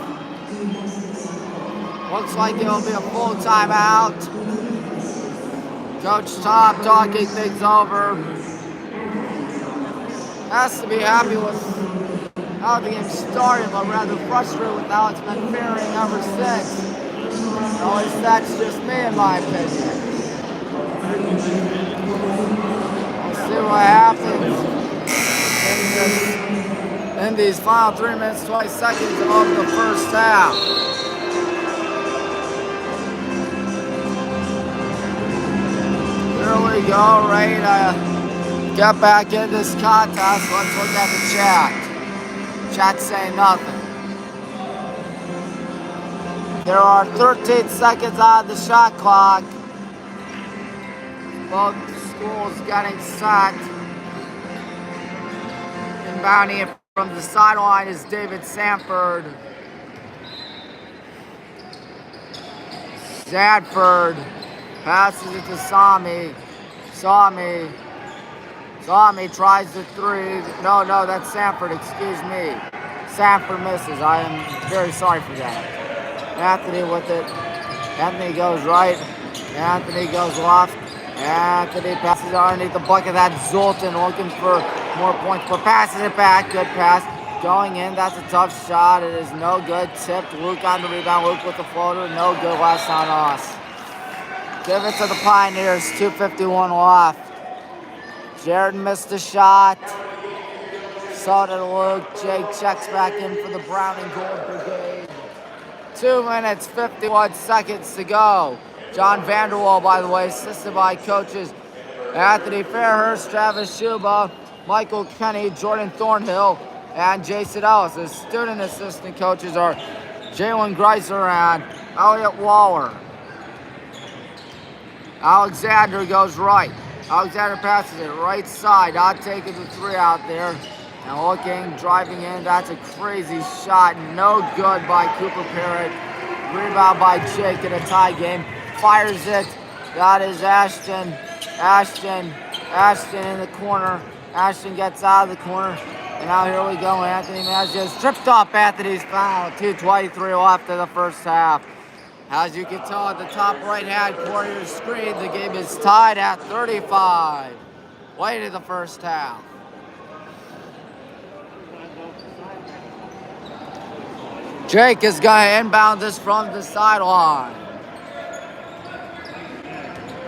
Looks like it'll be a full timeout. Coach Tom talking things over. Has to be happy with how the game started, but rather frustrated with how it's been faring ever since. At least that's just me, in my opinion. We'll see what happens in these final 3 minutes, 20 seconds of the first half. Here we go, ready to get back in this contest. Let's look at the chat. Chat's saying nothing. There are 13 seconds on the shot clock. Both schools getting set. Inbounding it from the sideline is David Sanford. Sanford passes it to Sami. Sami tries the 3. No, that's Sanford, excuse me. Sanford misses. I am very sorry for that. Anthony with it. Anthony goes right. Anthony goes left. Anthony passes it underneath the bucket. That's Zoltan looking for more points, but passes it back. Good pass. Going in, that's a tough shot. It is no good. Tipped. Luke on the rebound. Luke with the floater. No good. Last on us. Give it to the Pioneers. 2:51 left. Jared missed a shot. So did Luke. Jake checks back in for the Brown and Gold Brigade. 2 minutes, 51 seconds to go. John Vanderwall, by the way, assisted by coaches Anthony Fairhurst, Travis Schuba, Michael Kenny, Jordan Thornhill, and Jason Ellis. The student assistant coaches are Jalen Greiser and Elliot Waller. Alexander goes right. Alexander passes it right side. Not taking the three out there. And looking, driving in. That's a crazy shot. No good by Cooper Parrott. Rebound by Jake in a tie game. Fires it. That is Ashton. Ashton in the corner. Ashton gets out of the corner. And now here we go. Anthony Mazzios tripped off Anthony's foul. 2:23 left in the first half. As you can tell at the top right-hand corner of your screen, the game is tied at 35. Late in the first half. Jake is going to inbound this from the sideline.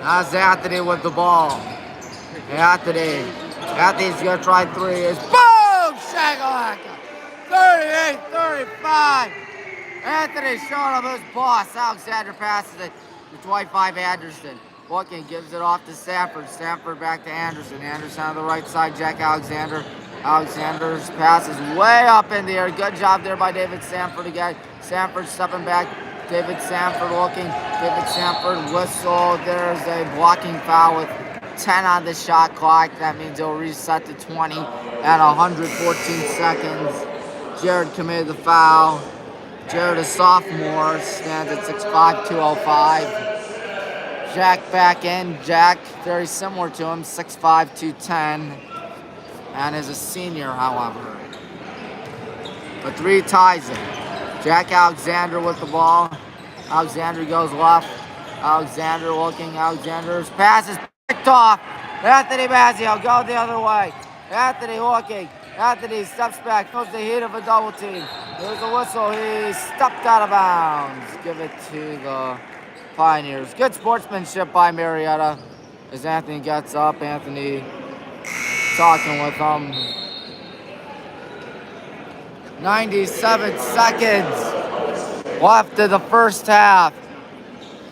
That's Anthony with the ball. Anthony's going to try three. It's boom! Shakalaka! 38-35. Anthony showing up his boss. Alexander passes it to 25 Anderson. Looking, gives it off to Sanford. Sanford back to Anderson. Anderson on the right side. Jack Alexander. Alexander's pass is way up in the air. Good job there by David Sanford again. Sanford stepping back. David Sanford looking. David Sanford whistle. There's a blocking foul with 10 on the shot clock. That means it'll reset to 20 at 114 seconds. Jared committed the foul. Jared, a sophomore, stands at 6'5", 205. Jack back in. Jack, very similar to him, 6'5", 210. And is a senior, however. The three ties it. Jack Alexander with the ball. Alexander goes left. Alexander looking. Alexander's pass is picked off. Anthony Mazzios go the other way. Anthony looking. Anthony steps back. Knows the heat of a double team. There's a whistle. He stepped out of bounds. Give it to the Pioneers. Good sportsmanship by Marietta. As Anthony gets up. Anthony talking with them. 97 seconds left in the first half.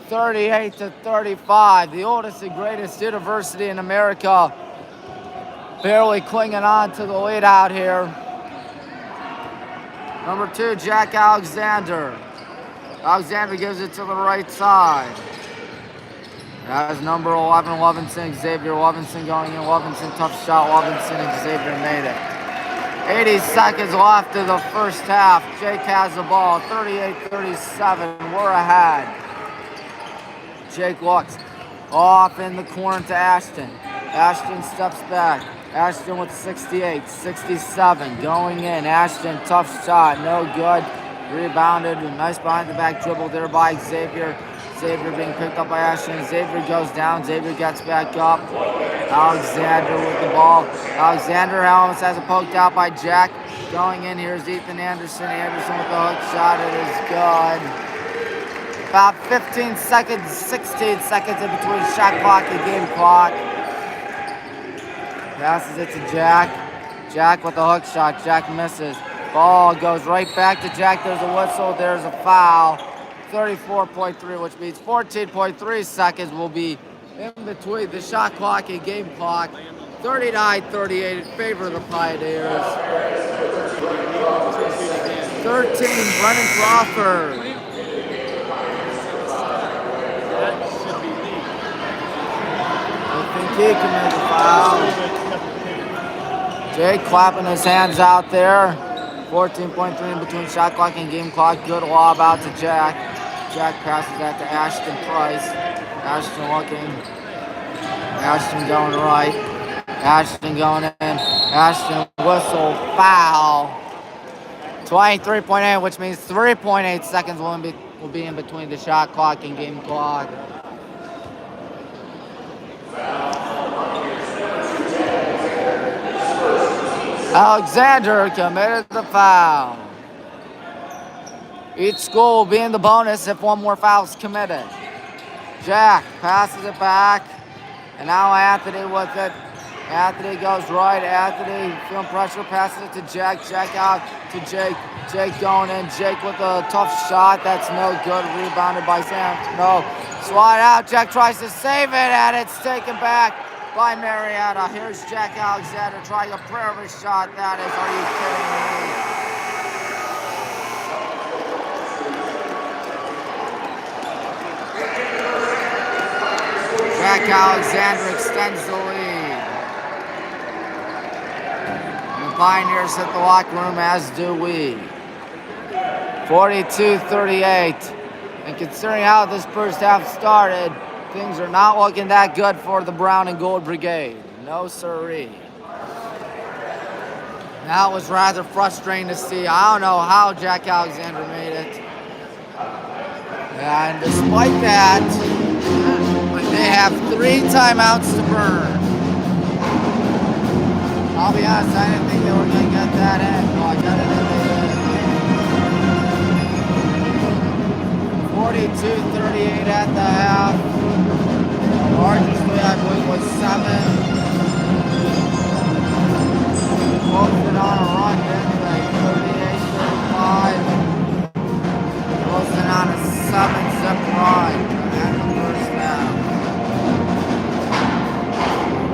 38-35. The oldest and greatest university in America barely clinging on to the lead out here. Number 2, Jack Alexander. Alexander gives it to the right side. As number 11, Levinson, Xavier Levinson going in. Levinson, tough shot. Levinson and Xavier made it. 80 seconds left in the first half. Jake has the ball. 38-37. We're ahead. Jake looks off in the corner to Ashton. Ashton steps back. Ashton with 68, 67. Going in. Ashton, tough shot. No good. Rebounded. Nice behind the back dribble there by Xavier. Xavier being picked up by Ashton. Xavier goes down. Xavier gets back up. Alexander with the ball. Alexander almost has it poked out by Jack. Going in, here's Ethan Anderson. Anderson with the hook shot. It is good. About 15 seconds, 16 seconds in between shot clock and game clock. Passes it to Jack. Jack with the hook shot. Jack misses. Ball goes right back to Jack. There's a whistle. There's a foul. 34.3, which means 14.3 seconds will be in between the shot clock and game clock. 39-38 in favor of the Pioneers. 13, Brennan Crawford. I think he committed the foul. Jake clapping his hands out there. 14.3 in between shot clock and game clock. Good lob out to Jack. Jack passes that to Ashton Price. Ashton looking. Ashton going right. Ashton going in. Ashton whistle foul. 23.8, which means 3.8 seconds will be in between the shot clock and game clock. Alexander committed the foul. Each school will be in the bonus if one more foul is committed. Jack passes it back, and now Anthony with it. Anthony goes right. Anthony feeling pressure, passes it to Jack. Jack out to Jake. Jake going in. Jake with a tough shot. That's no good. Rebounded by Sam. No. Slide out. Jack tries to save it, and it's taken back by Marietta. Here's Jack Alexander trying a prayer of a shot. That is, are you kidding me? Jack Alexander extends the lead. And the Pioneers hit the locker room, as do we. 42-38. And considering how this first half started, things are not looking that good for the Brown and Gold Brigade. No siree. That was rather frustrating to see. I don't know how Jack Alexander made it. And despite that, they have 3 timeouts to burn. I'll be honest, I didn't think they were going to get that in. Well, I got it in. 42-38 at the half. The largest lead, I believe, was 7. Closing on a run, didn't they? 38-35. Closing on a 7-zip run. And the first down.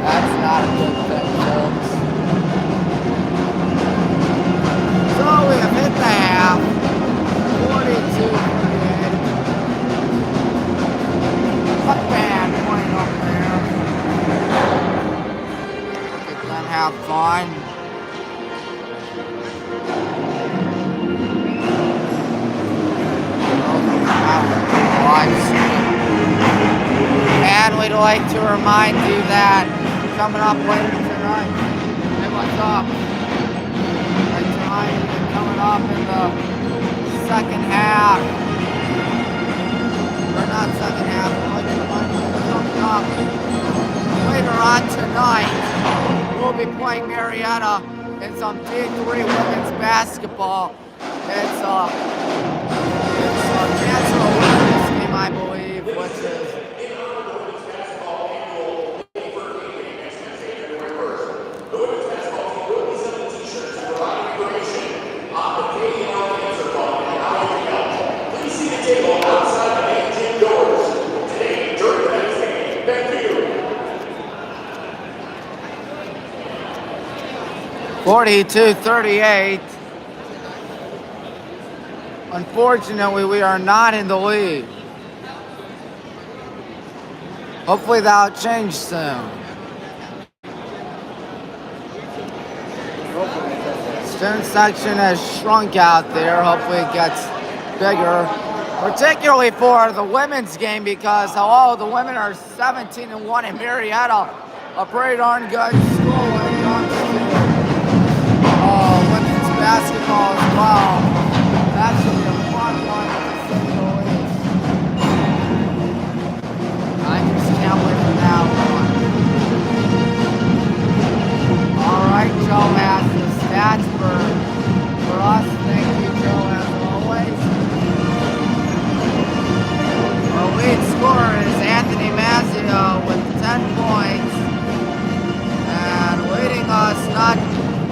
That's not a good thing, folks. So we have hit the half. 42-38. Not bad point up there. Let them have fun. And we'd like to remind you that coming up later tonight, hey, what's up? Like tonight, coming up in the second half, or not second half, but coming up later on tonight, we'll be playing Marietta in some D3 women's basketball. It's a natural awareness game, I believe, which is 42-38. Unfortunately, we are not in the lead. Hopefully that'll change soon. Student section has shrunk out there. Hopefully it gets bigger. Particularly for the women's game, because although the women are 17-1 in Marietta, a pretty darn good school when it comes to women's basketball as well. That should be a fun one to say the least. I just can't wait for that one. Alright, Joe has the stats for us. Thank you, Joe, as always. Our lead scorer is Anthony Mazzio with 10 points. And leading us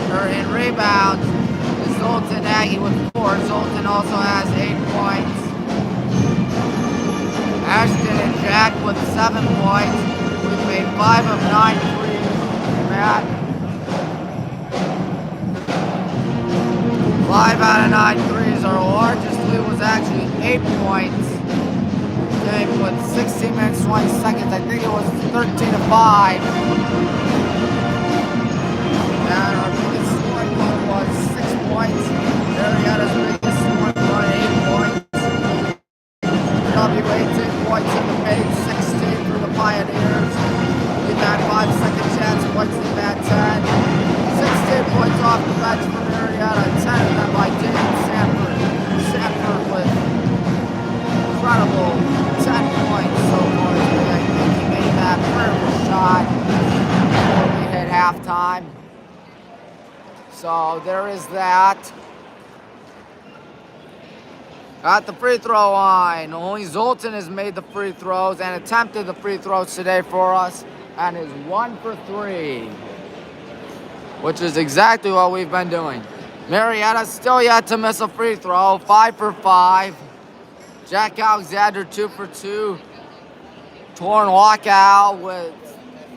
in rebounds is Zoltan Nagy with 4. Zoltan also has 8 points. Ashton and Jack with 7 points. We've made 5 of 9 threes. Matt. 5 out of 9 threes. Our largest lead was actually 8 points. Game with 16 minutes, 20 seconds. I think it was 13-5. And our biggest scoring one was 6 points. Marietta's biggest scoring one, 8 points. W 18 points in the paint, 16 for the Pioneers. We've had 5 second chance points in that 10. 16 points off the bench for Marietta, 10 of them by James Sanford. Sanford with incredible 10 points so far today. I think he made that perfect shot before we hit halftime. So there is that. At the free throw line, only Zoltan has made the free throws and attempted the free throws today for us and is 1 for 3, which is exactly what we've been doing. Marietta still yet to miss a free throw, 5 for 5. Jack Alexander 2 for 2. Torn Walkout with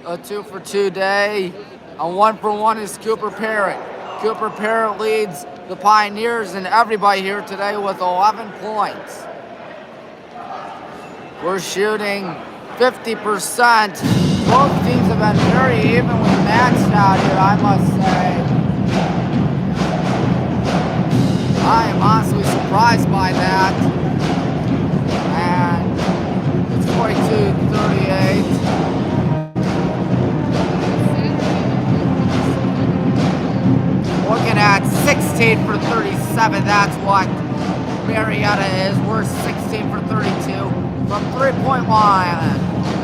a 2 for 2 day. And 1 for 1 is Cooper Parrott. Cooper Parrott leads the Pioneers and everybody here today with 11 points. We're shooting 50%. Both teams have been very evenly matched out here, I must say. I am honestly surprised by that. And it's 42-38. Looking at 16 for 37, that's what Marietta is. We're 16 for 32 from three-point line.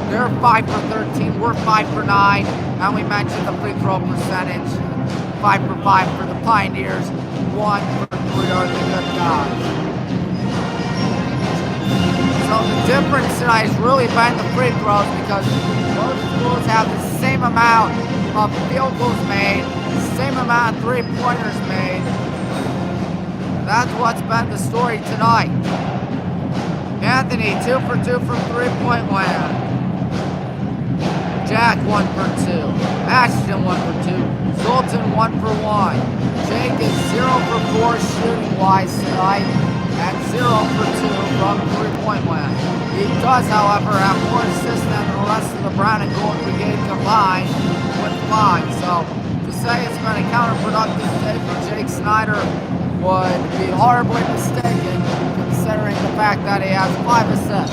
They're 5 for 13, we're 5 for 9, and we mentioned the free throw percentage. 5 for 5 for the Pioneers, 1 for 3 are the good guys. So the difference tonight has really been the free throws because both schools have the same amount of field goals made, same amount of three-pointers made. That's what's been the story tonight. Anthony, 2 for 2 from three-point land. Jack, 1 for 2. Ashton, 1 for 2. Zoltan, 1 for 1. Jake is 0 for 4 shooting-wise tonight, and 0 for 2 from three-point land. He does, however, have more assists than the rest of the Brown and Gold Brigade combined with 5. So to say it's been a counterproductive day for Jake Snyder would be horribly mistaken, considering the fact that he has 5 assists.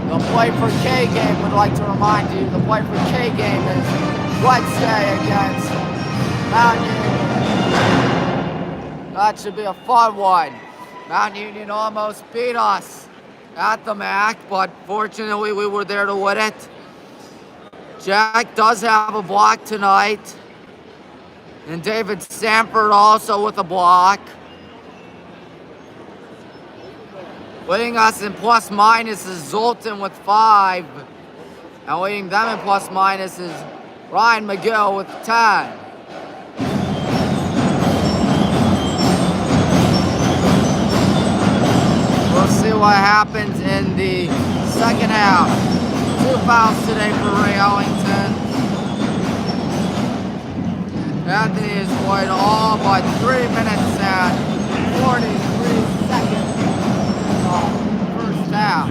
The Play for K game, would like to remind you, the Play for K game is Wednesday against Mountain Union. That should be a fun one. Mountain Union almost beat us at the MAC, but fortunately we were there to win it. Jack does have a block tonight. And David Stanford also with a block. Leading us in plus minus is Zoltan with 5. And leading them in plus minus is Ryan McGill with 10. We'll see what happens in the second half. 2 fouls today for Ray Ellington. Anthony has played all but 3 minutes and 43 seconds in the first half.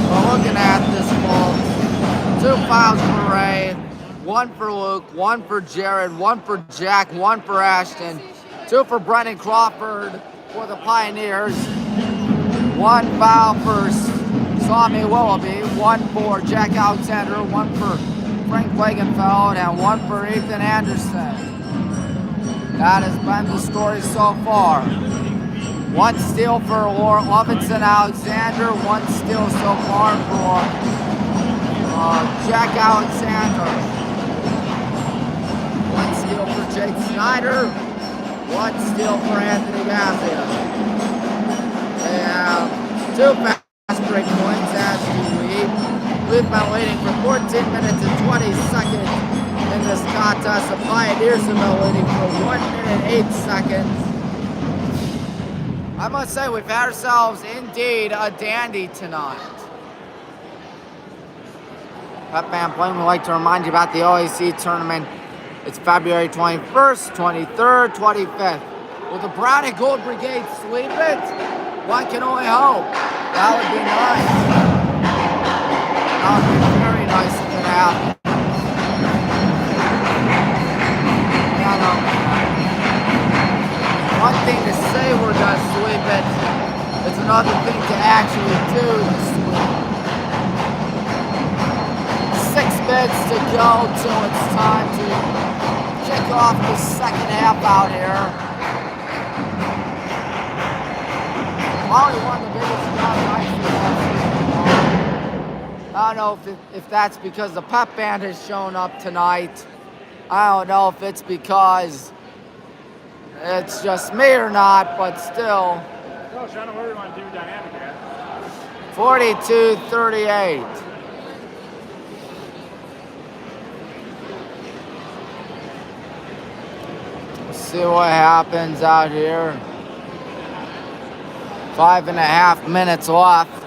We're looking at this, folks. 2 fouls for Ray, 1 for Luke, 1 for Jared, 1 for Jack, 1 for Ashton, 2 for Brennan Crawford for the Pioneers, 1 foul for Tommy Willoughby, 1 for Jack Alexander, 1 for Frank Wagenfeld, and 1 for Ethan Anderson. That has been the story so far. 1 steal for Levinson Alexander, 1 steal so far for Jack Alexander. 1 steal for Jake Snyder, 1 steal for Anthony Gazzia. They have 2 fast break points as we lead. We've been waiting for 14 minutes and 20 seconds in this contest. The Pioneers have been waiting for 1 minute 8 seconds. I must say, we've had ourselves indeed a dandy tonight. Pep Van Plain would like to remind you about the OAC tournament. It's February 21st, 23rd, 25th. Will the Brown and Gold Brigade sweep it? One can only hope. That would be nice. That would be very nice if it happened. One thing to say we're going to sweep it, it's another thing to actually do the sweep. 6 minutes to go till it's time to kick off the second half out here. Probably one of the biggest jobs I've seen. I don't know if that's because the pep band has shown up tonight. I don't know if it's because it's just me or not, but still. Coach, I don't know where we want to do dynamic at. 42-38. Let's see what happens out here. 5.5 minutes left.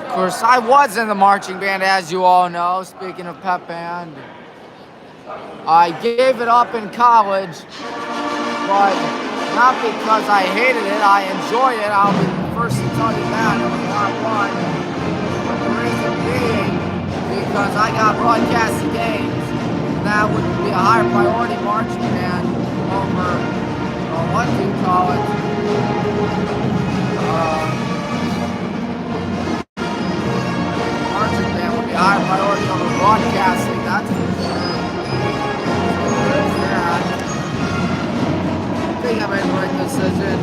Of course, I was in the marching band, as you all know, speaking of pep band. I gave it up in college, but not because I hated it. I enjoyed it. I'll be the first to tell you that. It was a lot of fun. But the reason being, because I got broadcasting games, that would be a higher priority marching band over, what do you call it? Marching band would be a higher priority over broadcasting, that's for sure. I think I made the right decision.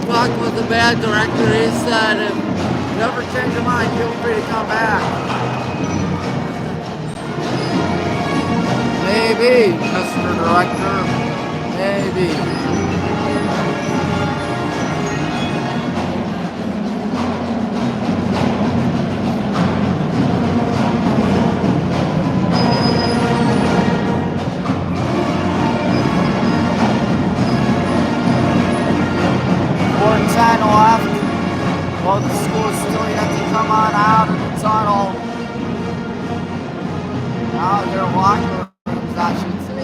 Talked with the band director, he said, if you ever change your mind, feel free to come back. Maybe, Mr. Director, maybe. Left. Both the schools still yet to come on out of the tunnel. Now their locker rooms, I should say.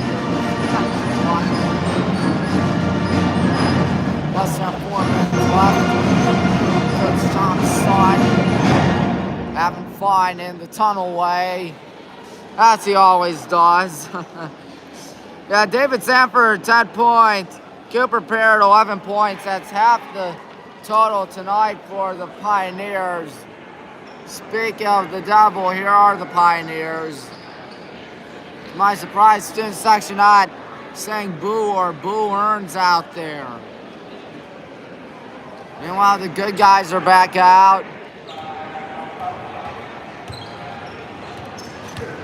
Less than 4 minutes left. Coach Tom's son having fun in the tunnel way, as he always does. Yeah, David Sanford, 10 points. Cooper Parrott, 11 points. That's half the total tonight for the Pioneers. Speaking of the devil, here are the Pioneers. To my surprise, student section not saying boo or boo earns out there. Meanwhile, the good guys are back out.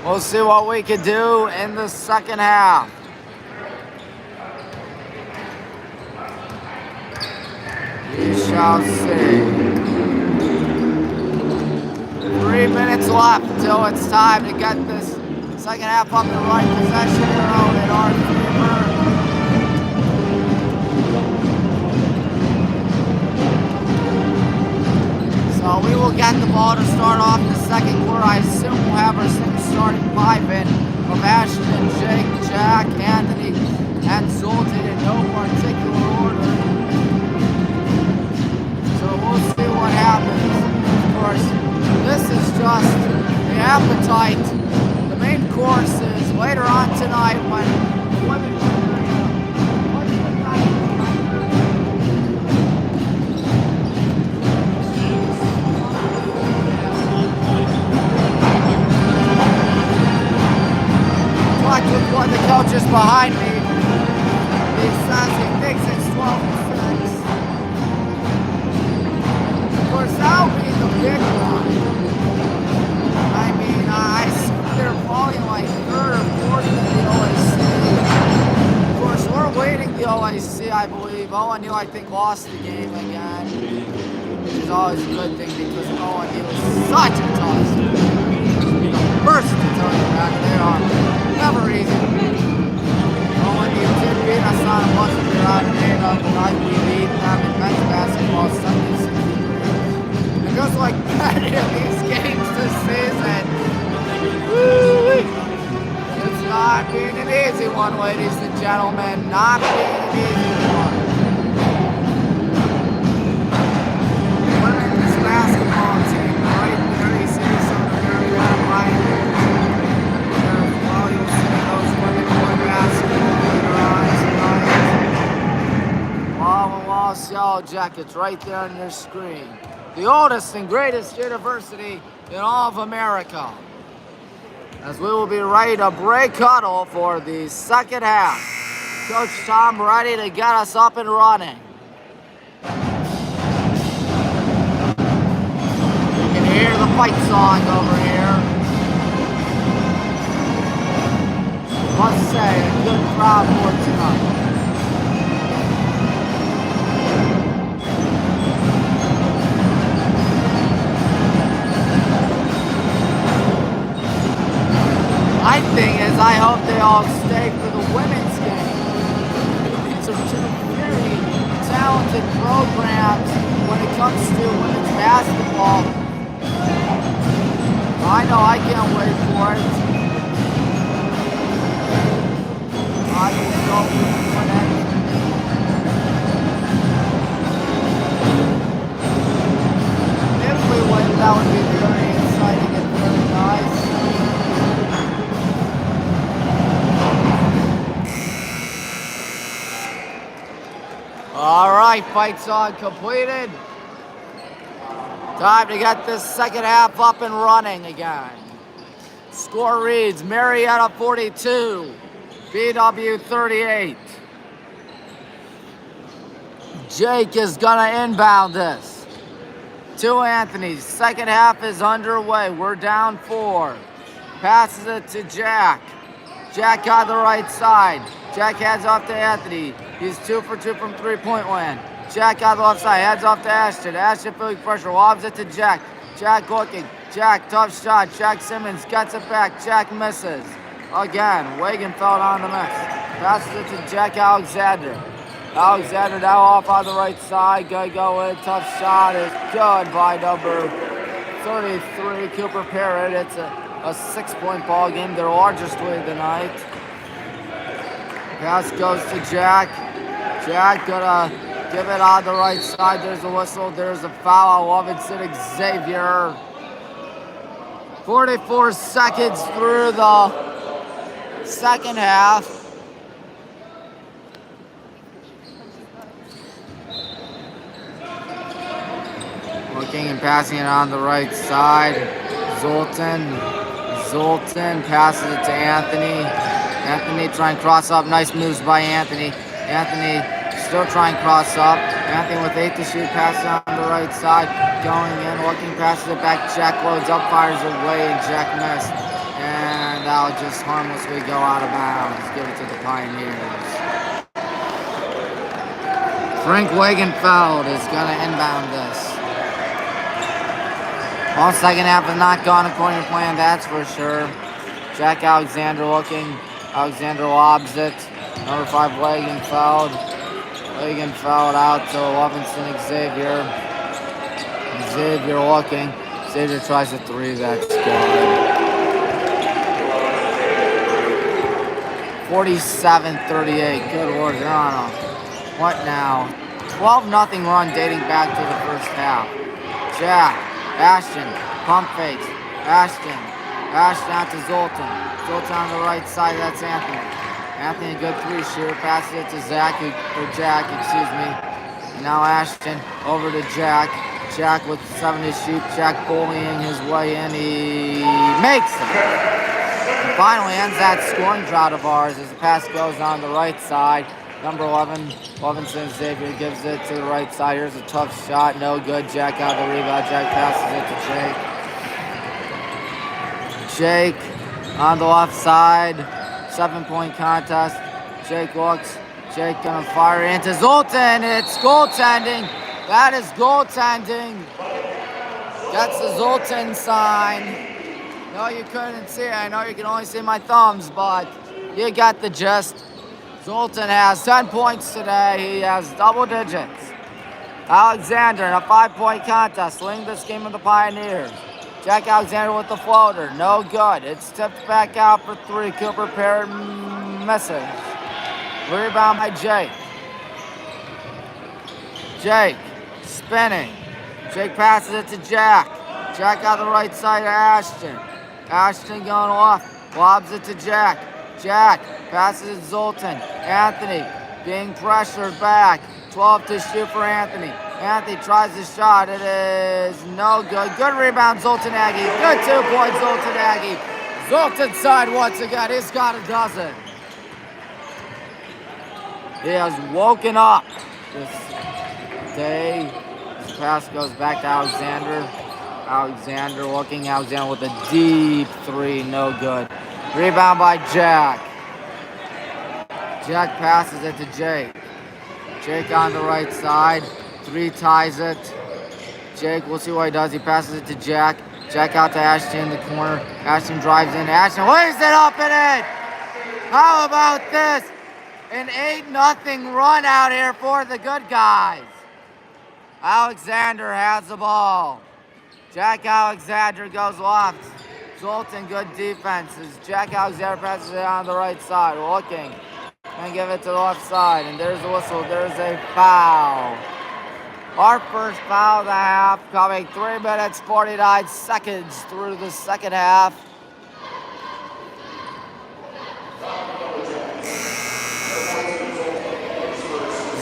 We'll see what we can do in the second half. We shall see. 3 minutes left until it's time to get this second half up the right possession thrown in our favor. So we will get the ball to start off the second quarter. I assume we'll have our same starting five in of Ashton, Jake, Jack, Anthony, and Zoltan in no particular order. We'll see what happens. Of course, this is just the appetite. The main course is later on tonight when women. Talked with one of the coaches behind me. He says he thinks it's 12-6. Of course, that'll be the big one. I mean, I see they're falling like third or fourth in the OAC. Of course, we're leading the OAC, I believe. ONU, I think, lost the game again, which is always a good thing because ONU is such a tough team. The first to tell you that they are never easy. ONU did beat us on a wasn't out of data, but I beat them in men's basketball 76. Just like that in these games this season. Woo-wee. It's not being an easy one, ladies and gentlemen. Not being an easy one. Women's basketball team right there. You see some of the Marietta Pioneers. Well, you'll see those women play basketball later on tonight. Baldwin, Wallace, Yellow Jackets right there on your screen. The oldest and greatest university in all of America. As we will be ready to break huddle for the second half. Coach Tom ready to get us up and running. You can hear the fight song over here. Must say, a good crowd for tonight. My thing is, I hope they all stay for the women's game. These are two very talented programs when it comes to women's basketball. I know I can't wait for it. I will go for it. If we win, that would be very exciting and very nice. All right, fight song completed. Time to get this second half up and running again. Score reads Marietta 42, BW 38. Jake is gonna inbound this to Anthony. Second half is underway. We're down 4. Passes it to Jack. Jack on the right side. Jack heads off to Anthony. He's 2 for 2 from three-point land. Jack on the left side, heads off to Ashton. Ashton feeling pressure, lobs it to Jack. Jack looking. Jack, tough shot. Jack Simmons gets it back. Jack misses. Again, Wagenfeld on the miss. Passes it to Jack Alexander. Alexander now off on the right side. Good going. Tough shot is good by number 33, Cooper Parrott. It's a 6-point ball game, their largest lead of the night. Pass goes to Jack. Jack gonna give it on the right side. There's a whistle. There's a foul. Lovinson Xavier. 44 seconds through the second half. Looking and passing it on the right side. Zoltan passes it to Anthony. Anthony trying to cross up. Nice moves by Anthony. Anthony still trying to cross up. Anthony with 8 to shoot. Passes on the right side. Going in. Looking. Passes it back. Jack loads up. Fires away. And Jack missed. And that'll just harmlessly go out of bounds. Give it to the Pioneers. Frank Wagenfeld is going to inbound this. Well, second half is not gone according to plan, that's for sure. Jack Alexander looking. Alexander lobs it. Number 5, Wagenfeld. Wagenfeld out to Lovinson Xavier. Xavier looking. Xavier tries a 3, that's good. 47-38, good work on him. What now? 12-0 run dating back to the first half. Jack, Ashton, pump fakes. Ashton out to Zoltan. Zoltan on the right side, that's Anthony. Anthony, good 3-shooter, passes it to Jack. And now Ashton over to Jack. Jack with 7 to shoot. Jack bullying his way in. He makes it. And finally ends that scoring drought of ours as the pass goes on the right side. Number 11, Lovinson Xavier gives it to the right side. Here's a tough shot, no good. Jack out the rebound. Jack passes it to Jake. Jake on the left side. 7-point contest. Jake looks. Jake gonna fire into Zoltan. It's goaltending. That is goaltending. Gets the Zoltan sign. No, you couldn't see it. I know you can only see my thumbs, but you got the gist. Zoltan has 10 points today. He has double digits. Alexander in a 5-point contest, leading this game of the Pioneers. Jack Alexander with the floater, no good. It's tipped back out for 3. Cooper Parrott misses. Rebound by Jake. Jake spinning. Jake passes it to Jack. Jack on the right side to Ashton. Ashton going off, lobs it to Jack. Jack passes it to Zoltan. Anthony being pressured back. 12 to shoot for Anthony. Anthony tries the shot. It is no good. Good rebound, Zoltan Aggie. Good 2-point, Zoltan Aggie. Zoltan side once again. He's got a dozen. He has woken up this day. His pass goes back to Alexander. Alexander looking. Alexander with a deep three. No good. Rebound by Jack. Jack passes it to Jake. Jake on the right side. Three ties it. Jake, we'll see what he does. He passes it to Jack. Jack out to Ashton in the corner. Ashton drives in. Ashton lays it up and in. How about this? An 8-0 run out here for the good guys. Alexander has the ball. Jack Alexander goes left. Zoltan, good defenses. Jack Alexander passes it on the right side. Looking. And give it to the left side. And there's a whistle. There's a foul. Our first foul of the half, coming 3 minutes, 49 seconds through the second half.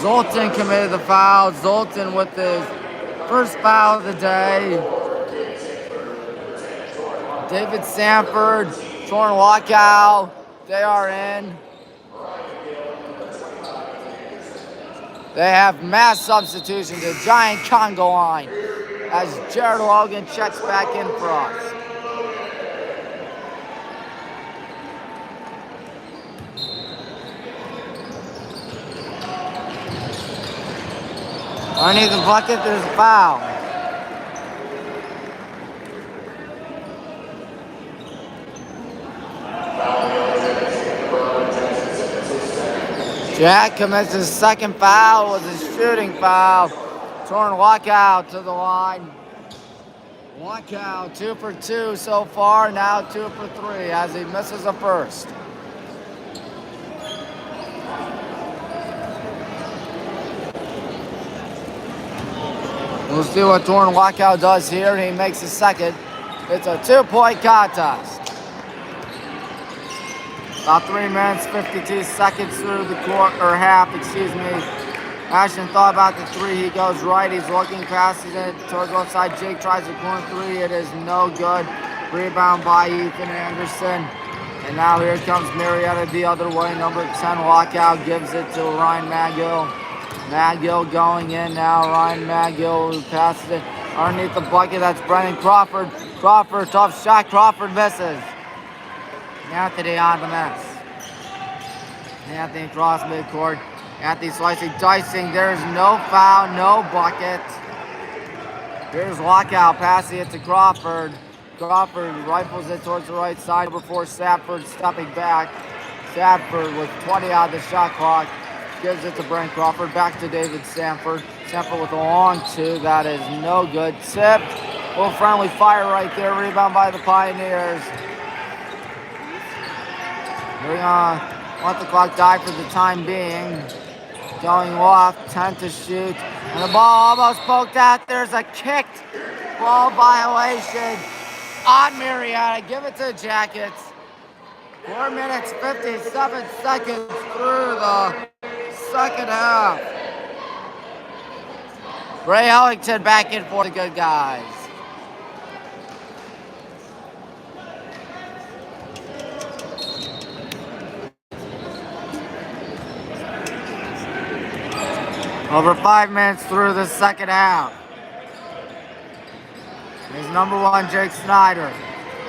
Zoltan committed the foul. Zoltan with his first foul of the day. David Sanford, torn lockout. They are in. They have mass substitution to Giant Congo line as Jared Logan checks back in for us. Underneath the bucket, there's a foul. Jack commits his second foul with his shooting foul. Torn lockout to the line. Lockout 2 for 2 so far, now 2 for 3 as he misses a first. We'll see what Torn lockout does here. He makes his second. It's a 2-point contest. About 3 minutes, 52 seconds through the half, excuse me. Ashton thought about the three. He goes right. He's looking, passes it towards one side. Jake tries the corner three. It is no good. Rebound by Ethan Anderson. And now here comes Marietta the other way. Number 10 lockout gives it to Ryan Magill. Magill going in now. Ryan Magill passes it underneath the bucket. That's Brennan Crawford. Crawford, tough shot. Crawford misses. Anthony on the miss. Anthony across midcourt. Anthony slicing, dicing. There's no foul, no bucket. Here's lockout, passing it to Crawford. Crawford rifles it towards the right side. Number 4, Stafford stepping back. Stafford with 20 on the shot clock. Gives it to Brent Crawford. Back to David Sanford. Sanford with a long two. That is no good. Tipped. A little friendly fire right there. Rebound by the Pioneers. We're going to let the clock die for the time being. Going left, 10 to shoot. And the ball almost poked out. There's a kicked ball violation on Marietta. Give it to the Jackets. 4 minutes, 57 seconds through the second half. Ray Ellington back in for the good guys. Over 5 minutes through the second half. Here's number 1, Jake Snyder.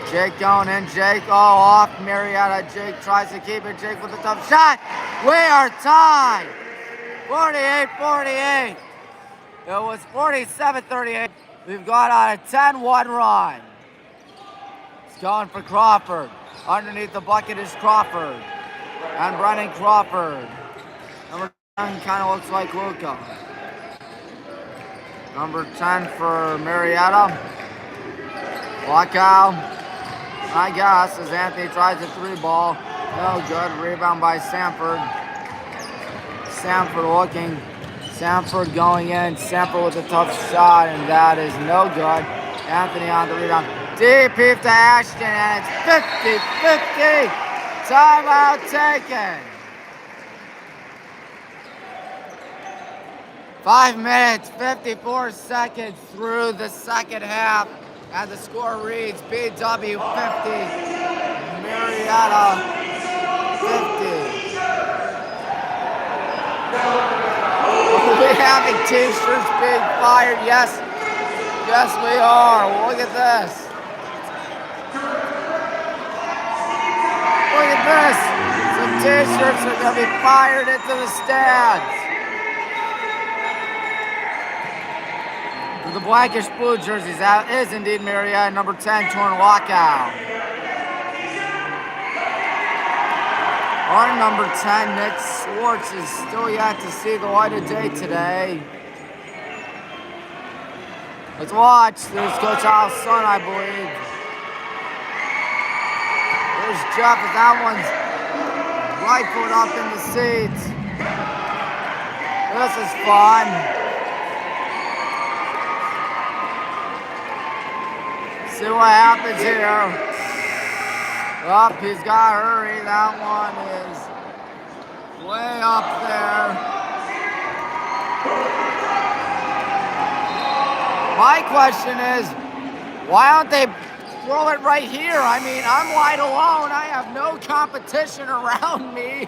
Jake going in. Jake, off Marietta. Jake tries to keep it. Jake with a tough shot. We are tied. 48-48. It was 47-38. We've gone on a 10-1 run. It's going for Crawford. Underneath the bucket is Crawford. And Brennan Crawford. Number kind of looks like Luca. Number 10 for Marietta. Lockout, I guess, as Anthony tries a 3-ball. No good. Rebound by Sanford. Sanford looking. Sanford going in. Sanford with a tough shot, and that is no good. Anthony on the rebound. Deep heave to Ashton, and it's 50-50. Timeout taken. 5 minutes, 54 seconds through the second half, and the score reads BW 50, Marietta 50. Are we having t-shirts being fired? Yes, Yes, we are. Look at this. Look at this. Some t-shirts are going to be fired into the stands. For the blackish blue jerseys, that is indeed Marietta, number 10, torn lockout. Our number 10, Nick Swartz, is still yet to see the light of day today. Let's watch. There's Coach Al's son, I believe. There's Jeff, but that one's rifled up in the seats. This is fun. See what happens here. Up, he's got to hurry. That one is way up there. My question is, why don't they throw it right here? I mean, I'm wide alone. I have no competition around me.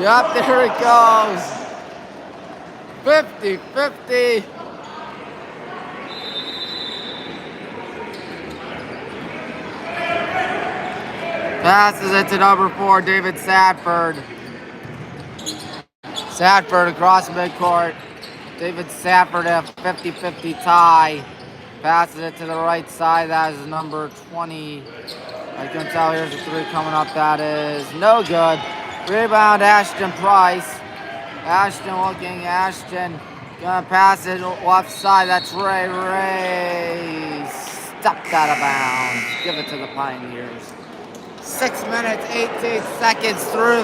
Yep, there it goes. 50-50. Passes it to number 4, David Sadford. Sadford across midcourt. David Sadford a 50-50 tie. Passes it to the right side. That is number 20. I can tell here's a 3 coming up. That is no good. Rebound, Ashton Price. Ashton looking. Ashton gonna pass it left side. That's Ray. Ray stepped out of bounds. Give it to the Pioneers. 6 minutes, 18 seconds through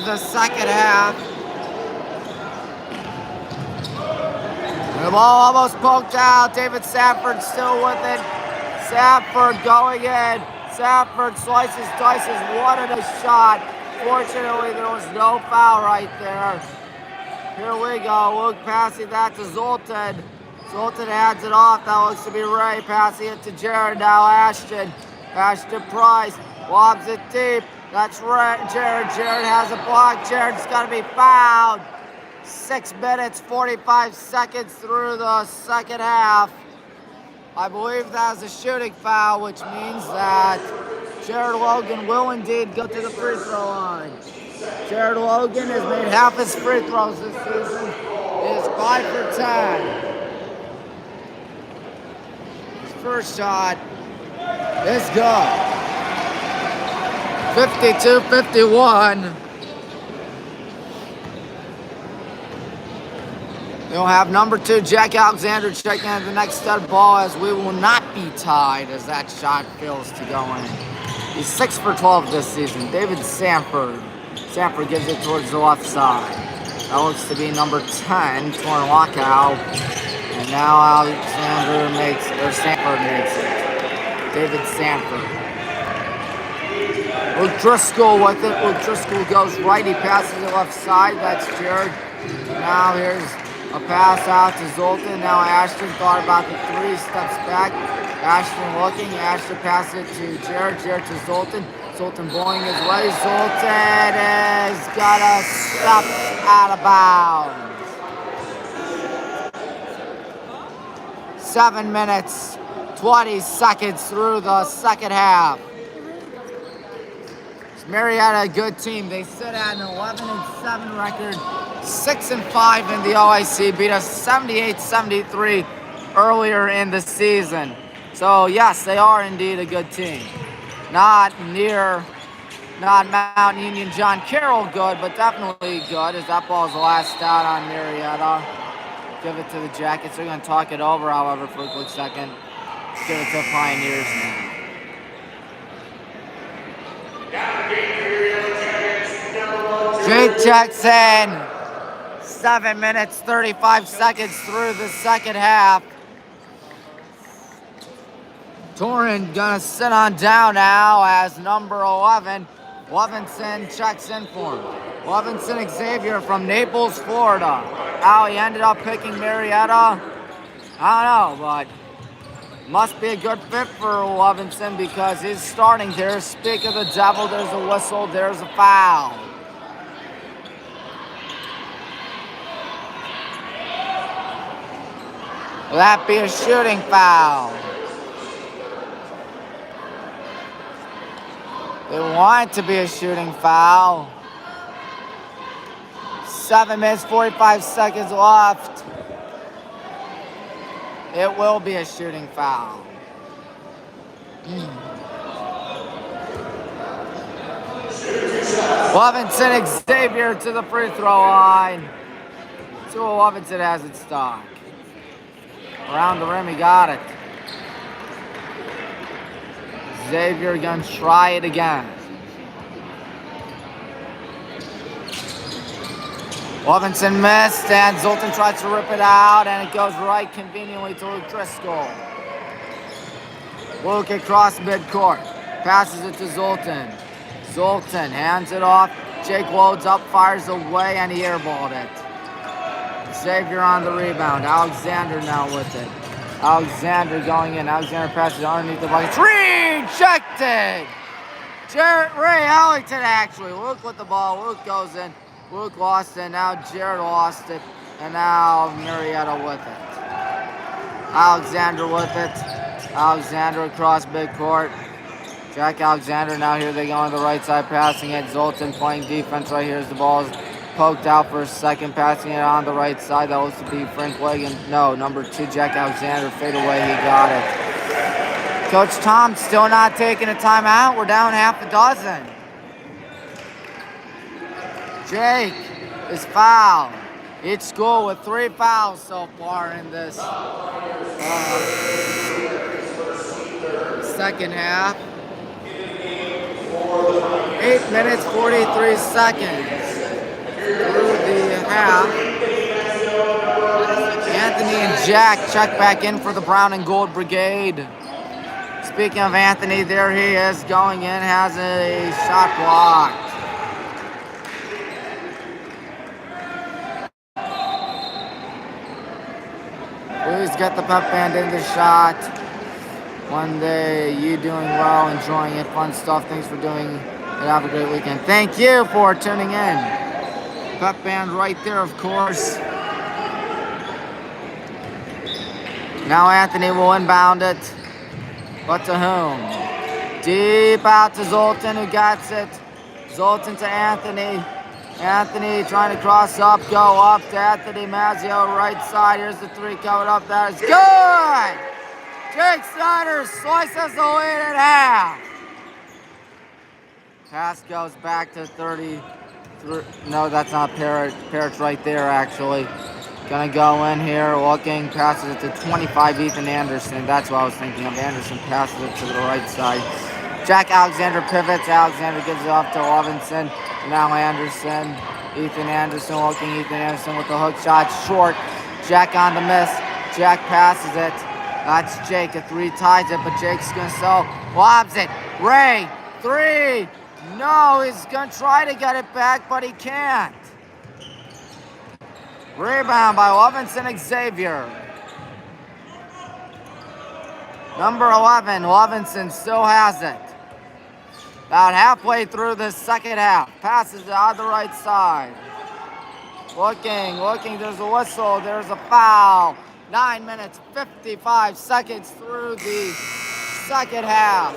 the second half. The ball almost poked out. David Safford still with it. Safford going in. Safford slices, dices, wanted a shot. Fortunately, there was no foul right there. Here we go. Luke passing that to Zoltan. Zoltan hands it off. That looks to be Ray. Passing it to Jared. Now Ashton. Ashton Price lobs it deep. That's Ray. Jared. Jared has a block. Jared's got to be fouled. 6 minutes, 45 seconds through the second half. I believe that was a shooting foul, which means that Jared Logan will indeed go to the free throw line. Jared Logan has made half his free throws this season. He is 5 for 10. His first shot is good. 52-51. We'll have number 2, Jack Alexander, checking out the next stud ball, as we will not be tied as that shot fails to go in. He's 6 for 12 this season. David Sanford. Sanford gives it towards the left side. That looks to be number 10, torn lockout. And now Sanford makes it. David Sanford. Luke Driscoll with it. Luke Driscoll goes right. He passes it left side. That's Jared. Now here's a pass out to Zoltan. Now Ashton thought about the 3, steps back. Ashton looking. Ashton passes it to Jared. Jared to Zoltan. Zoltan blowing his way. Zoltan has got a step out of bounds. 7 minutes, 20 seconds through the second half. Marietta, a good team. They sit at an 11-7 record, 6-5 in the OIC. Beat us 78-73 earlier in the season. So yes, they are indeed a good team. Not Mount Union John Carroll good, but definitely good, as that ball's the last out on Marietta. Give it to the Jackets. They're going to talk it over, however, for a quick second. Let's give it to the Pioneers now. Jake checks in. 7 minutes, 35 seconds through the second half. Torrin gonna sit on down now as number 11, Levinson, checks in for him. Levinson Xavier from Naples, Florida. How he ended up picking Marietta, I don't know, but Must be a good fit for Levinson because he's starting there. Speak of the devil, there's a whistle, there's a foul. Will that be a shooting foul? They want it to be a shooting foul. 7 minutes, 45 seconds left. It will be a shooting foul. Levinson Xavier to the free throw line. See what Levinson has in stock. Around the rim, he got it. Xavier gonna try it again. Levinson missed, and Zoltan tries to rip it out, and it goes right conveniently to Luke Driscoll. Luke across midcourt, passes it to Zoltan. Zoltan hands it off. Jake loads up, fires away, and he airballed it. Xavier on the rebound. Alexander now with it. Alexander going in. Alexander passes underneath the bucket. Rejected! Ray Ellington actually. Luke with the ball. Luke goes in. Luke lost it. Now Jared lost it. And now Marietta with it. Alexander with it. Alexander across midcourt. Jack Alexander now here they go on the right side passing it. Zoltan playing defense right here as the ball is poked out for a second, passing it on the right side. That was to be Frank Wiggin. No, number 2, Jack Alexander, fade away. He got it. Coach Tom still not taking a timeout. We're down half a dozen. Jake is fouled. Each school with 3 fouls so far in this second half. 8 minutes, 43 seconds through the half. Anthony and Jack check back in for the Brown and Gold Brigade. Speaking of Anthony, there he is going in, has a shot blocked. Please get the pep band in the shot. One day, you doing well, enjoying it, fun stuff. Thanks for doing it. Have a great weekend. Thank you for tuning in. Pep band right there, of course. Now Anthony will inbound it. But to whom? Deep out to Zoltan, who gets it. Zoltan to Anthony. Anthony trying to cross up, go up to Anthony Mazzio, right side. Here's the 3 coming up. That is good! Jake Snyder slices the lead in half. Pass goes back to 30. No, that's not Parrott. Parrott's right there, actually. Gonna go in here, looking, passes it to 25, Ethan Anderson. That's what I was thinking of. Anderson passes it to the right side. Jack Alexander pivots. Alexander gives it off to Levinson. Now Anderson. Ethan Anderson looking. Ethan Anderson with the hook shot. Short. Jack on the miss. Jack passes it. That's Jake. A 3 ties it, but Jake's gonna lobs it. Ray. 3. No, he's gonna try to get it back, but he can't. Rebound by Levinson Xavier. Number 11, Levinson still has it. About halfway through the second half. Passes it on the right side. Looking, there's a whistle, there's a foul. 9 minutes, 55 seconds through the second half.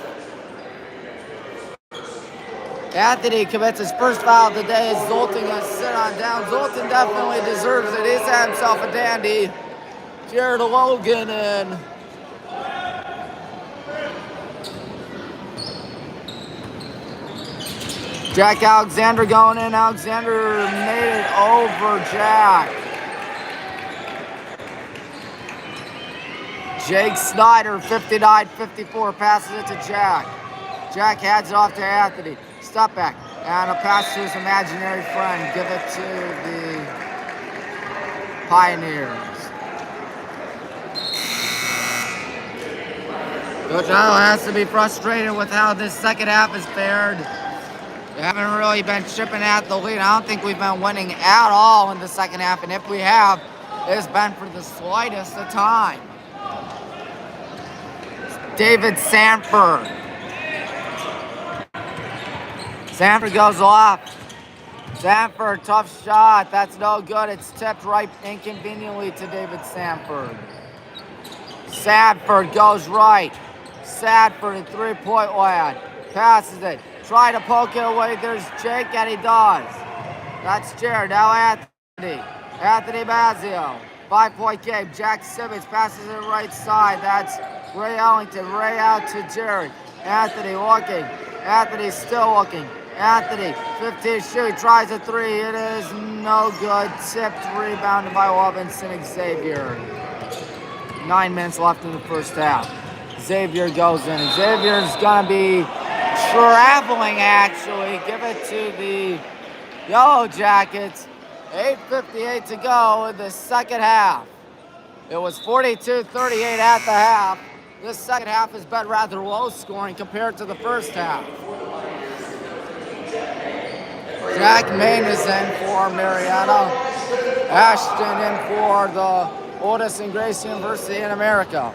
Anthony commits his first foul of the day. Zoltan gonna sit on down. Zoltan definitely deserves it. He's had himself a dandy. Jared Logan in. Jack Alexander going in. Alexander made it over Jack. Jake Snyder, 59-54, passes it to Jack. Jack hands it off to Anthony. Step back. And a pass to his imaginary friend. Give it to the Pioneers. Coach Idle has to be frustrated with how this second half has fared. We haven't really been chipping at the lead. I don't think we've been winning at all in the second half. And if we have, it's been for the slightest of time. David Sanford. Sanford goes left. Sanford, tough shot. That's no good. It's tipped right inconveniently to David Sanford. Sanford goes right. Sanford in three-point land. Passes it. Try to poke it away. There's Jake, and he does. That's Jared. Now Anthony. Anthony Mazzio. 5-point game. Jack Simmons passes it right side. That's Ray Ellington. Ray out to Jared. Anthony looking. Anthony still looking. Anthony, 15 shoot, tries a three. It is no good. Tipped, rebounded by Levinson Xavier. 9 minutes left in the first half. Xavier goes in. Xavier's going to be traveling, actually. Give it to the Yellow Jackets. 8:58 to go in the second half. It was 42-38 at the half. This second half has been rather low scoring compared to the first half. Jack Main is in for Marietta. Ashton in for the oldest and greatest university in America.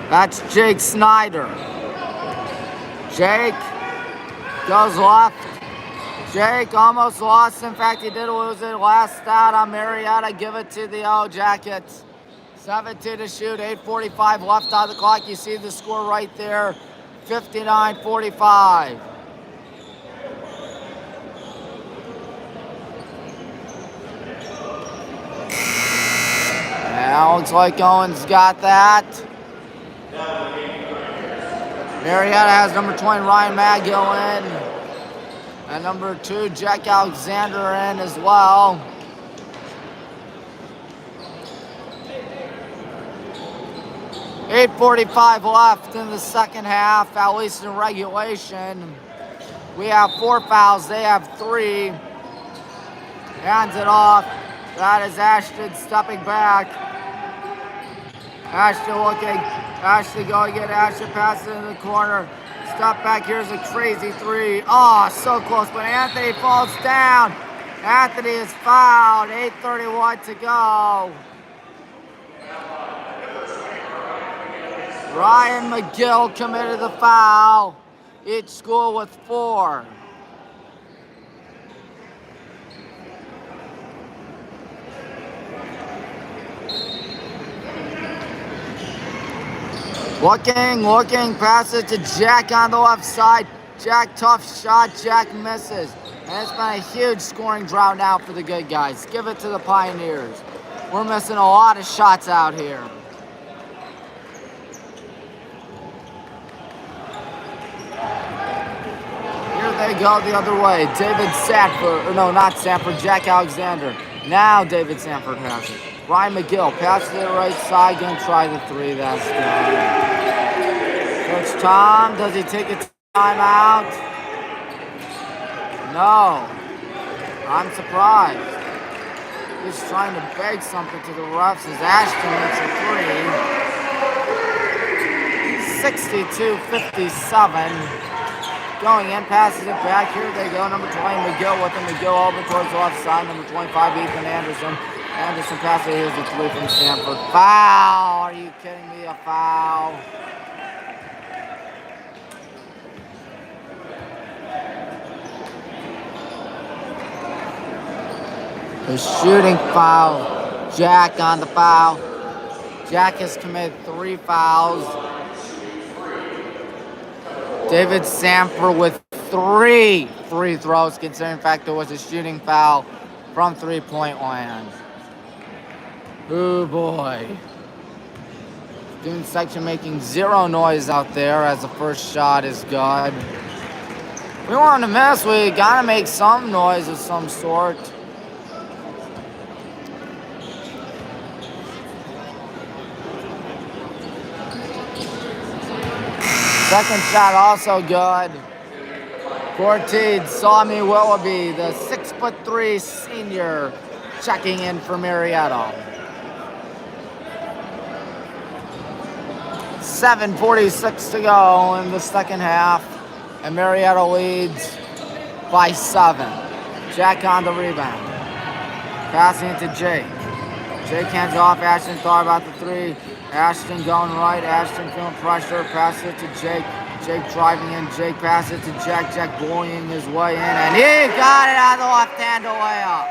That's Jake Snyder. Jake goes left. Jake almost lost. In fact, he did lose it. Last out on Marietta. Give it to the Yellow Jackets. 17 to shoot. 8:45 left on the clock. You see the score right there. 59-45. Now looks like Owen's got that. Marietta has number 20 Ryan Magill in. And number 2 Jack Alexander in as well. .8:45 left in the second half, at least in regulation. We have 4 fouls, they have 3. Hands it off. That is Ashton stepping back. Ashton looking. Ashton going in. Ashton passes in the corner. Step back. Here's a crazy 3. Oh, so close, but Anthony falls down. Anthony is fouled. 8:31 to go. Ryan McGill committed the foul. Each school with 4. Looking, pass it to Jack on the left side. Jack, tough shot, Jack misses. And it's been a huge scoring drought now for the good guys. Give it to the Pioneers. We're missing a lot of shots out here. Here they go the other way. David Sanford, or no, not Sanford, Jack Alexander. Now David Sanford has it. Ryan McGill passes to the right side, gonna try the 3, that's good. Coach Tom, does he take a timeout? No. I'm surprised. He's trying to beg something to the refs as Ashton makes a 3. 62-57. Going in, passes it back. Here they go. Number 20, McGill with him. McGill over towards the left side. Number 25, Ethan Anderson. Anderson passes. Here's a 3 from Stanford. Foul! Are you kidding me? A foul. The shooting foul. Jack on the foul. Jack has committed 3 fouls. David Sanford with 3 free throws, considering the fact there was a shooting foul from 3-point land. Oh boy. Student section making 0 noise out there as the first shot is good. We want to miss, we gotta make some noise of some sort. Second shot also good. 14, Sami Willoughby, the 6'3" senior, checking in for Marietta. 7:46 to go in the second half, and Marietta leads by 7. Jack on the rebound. Passing it to Jake. Jake hands it off. Ashton thought about the three. Ashton going right. Ashton feeling pressure. Passes it to Jake. Jake driving in. Jake passes it to Jack. Jack bullying his way in. And he got it out of the left-hand way up.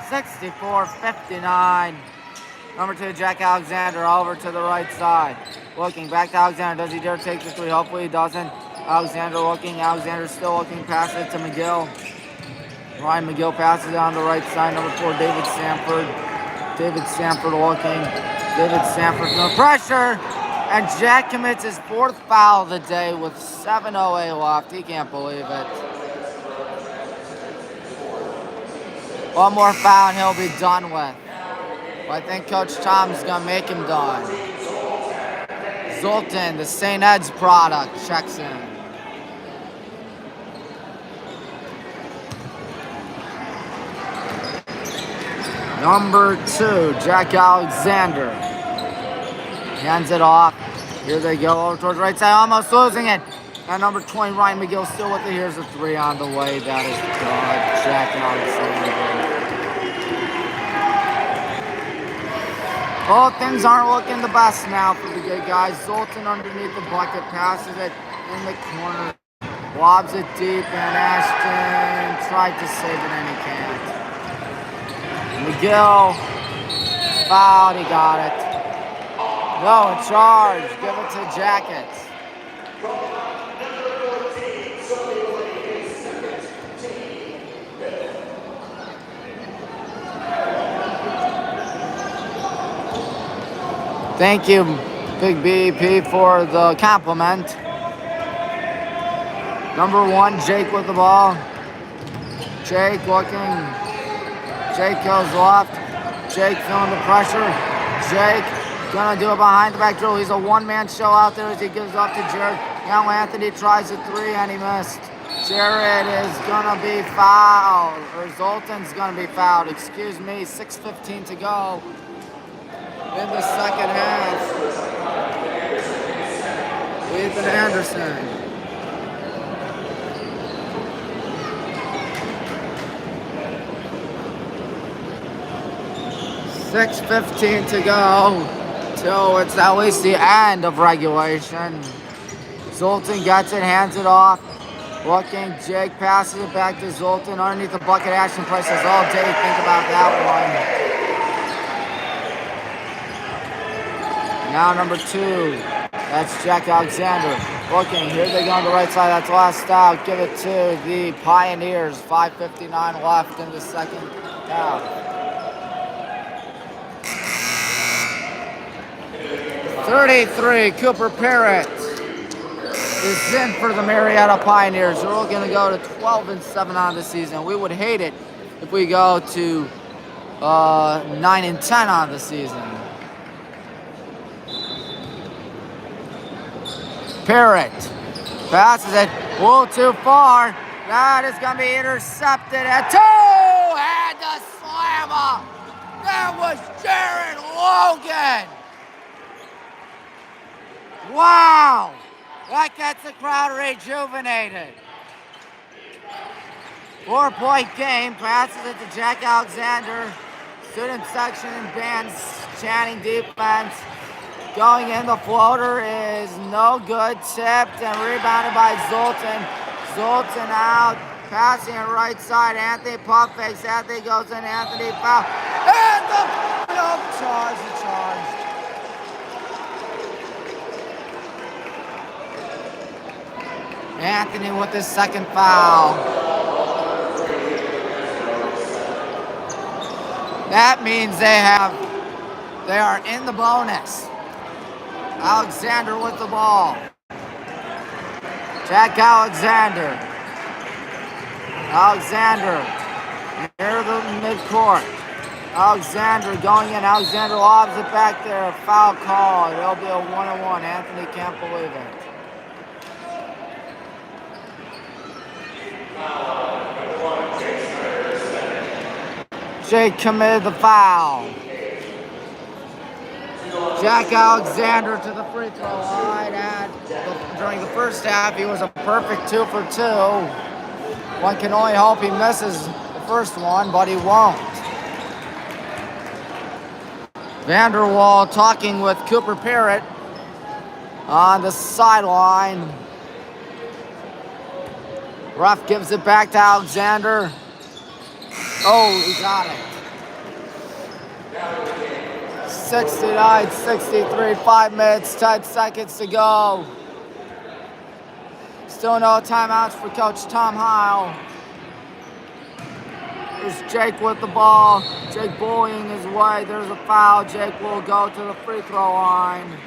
64-59. Number 2, Jack Alexander over to the right side. Looking back to Alexander. Does he dare take the three? Hopefully he doesn't. Alexander looking. Alexander still looking. Passes it to McGill. Ryan McGill passes it on the right side. Number 4, David Sanford. David Sanford looking. David Sanford no pressure. And Jack commits his 4th foul of the day with 7:08 left. He can't believe it. One more foul and he'll be done with. But I think Coach Tom's going to make him done. Zoltan, the St. Ed's product, checks in. Number 2, Jack Alexander. Hands it off. Here they go over towards the right side, almost losing it. And number 20, Ryan McGill still with it. Here's a 3 on the way. That is good. Jack Alexander. Oh, things aren't looking the best now for the good guys. Zoltan underneath the bucket, passes it in the corner, lobs it deep, and Ashton tried to save it and he can't. McGill, fouled, he got it. No, a charge, give it to Jackets. Thank you, Big BEP, for the compliment. Number 1, Jake with the ball. Jake looking. Jake goes left. Jake feeling the pressure. Jake gonna do it behind the back drill. He's a one-man show out there as he gives up to Jared. Now Anthony tries a 3 and he missed. Jared is gonna be fouled, or Zoltan's gonna be fouled. Excuse me, 6:15 to go in the second half. Ethan Anderson. $6:15 to go till it's at least the end of regulation. Zoltan gets it, hands it off. Looking, Jake passes it back to Zoltan underneath the bucket. Ashton Price says all day, think about that one. Now number 2, that's Jack Alexander. Looking, here they go on the right side. That's last out. Give it to the Pioneers. 5:59 left in the second half. 33, Cooper Parrott is in for the Marietta Pioneers. We're all going to go to 12-7 on the season. We would hate it if we go to 9-10 on the season. Parrott passes it a little too far. That is going to be intercepted at 2. And the slammer. That was Jared Logan. Wow. That gets the crowd rejuvenated. 4-point game. Passes it to Jack Alexander. Student section and bands chanting defense. Going in, the floater is no good. Tipped and rebounded by Zoltan. Zoltan out. Passing it right side. Anthony pump fakes. Anthony goes in. Anthony foul. And the charge. Anthony with his second foul. That means they are in the bonus. Alexander with the ball. Jack Alexander. Alexander near the midcourt. Alexander going in. Alexander lobs it back there. Foul call. It'll be a 1-on-1. Anthony can't believe it. Jake committed the foul. Jack Alexander to the free throw line. During the first half, he was a perfect 2 for 2. One can only hope he misses the first one, but he won't. Vanderwall talking with Cooper Parrott on the sideline. Ref gives it back to Alexander. Oh, he got it. 69-63, 5 minutes, 10 seconds to go. Still no timeouts for Coach Tom Heil. There's Jake with the ball. Jake bullying his way. There's a foul. Jake will go to the free throw line.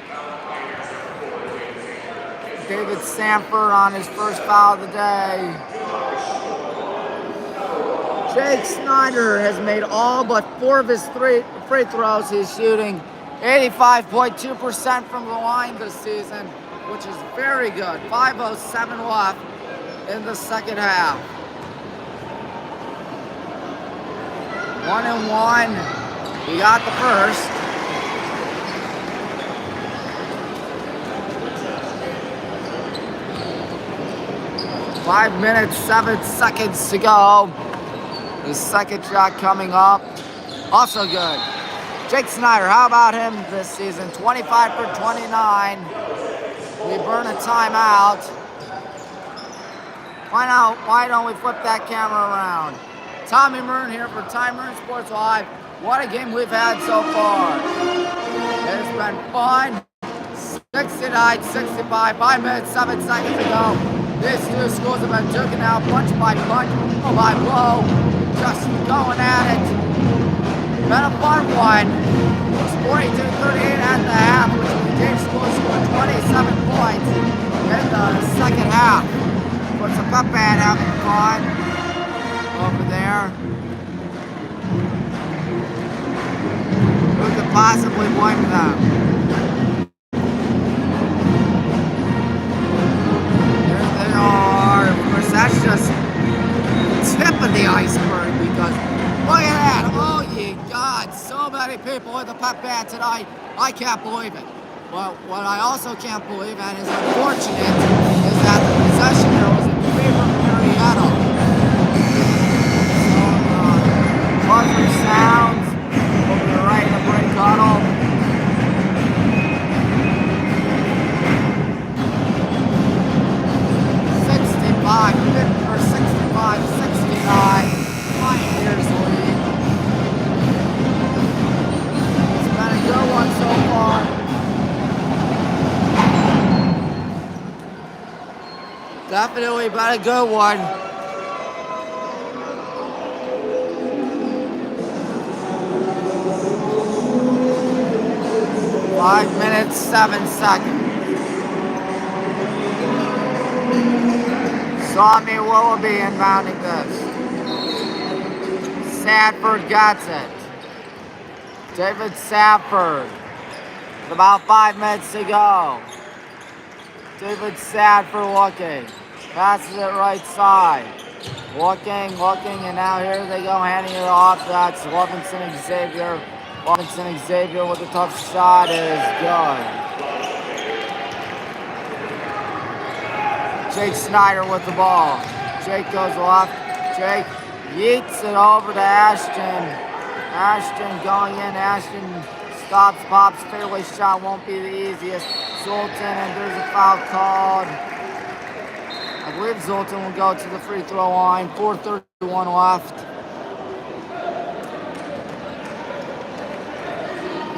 David Sanford on his first foul of the day. Jake Snyder has made all but 4 of his free throws. He's shooting 85.2% from the line this season, which is very good. 5:07 left in the second half. 1-1. He got the first. Five minutes, 7 seconds to go. The second shot coming up. Also good. Jake Snyder, how about him this season? 25 for 29. We burn a timeout. Why don't we flip that camera around? Tommy Murren here for Time Murren Sports Live. What a game we've had so far. It's been fun. 69-65, 5 minutes, 7 seconds to go. These two schools have been taken out punch by punch, blow by blow. Just going at it. Been a fun one. It's 42-38 at the half, which James School scored 27 points in the second half. What's a cup band having fun over there? Who could possibly blame them? There they are. Of course, that's just the tip of the iceberg because look at that. Oh, ye God. So many people in the pep band tonight. I can't believe it. But what I also can't believe, and is unfortunate, is that the possession here was in favor of Marietta. So, buzzer sounds over the right in the break huddle. 65-69, Pioneers lead. It's been a good one so far. Definitely been a good one. Five minutes, 7 seconds. Tommy Willoughby inbounding this. Sanford gets it. David Sanford. With about 5 minutes to go. David Sanford looking. Passes it right side. Looking, and now here they go, handing it off. That's Levinson Xavier. Levinson Xavier with a tough shot is good. Jake Snyder with the ball. Jake goes left. Jake yeets it over to Ashton. Ashton going in. Ashton stops, pops. Fairway shot won't be the easiest. Zoltan, and there's a foul called. I believe Zoltan will go to the free throw line. 4:31 left.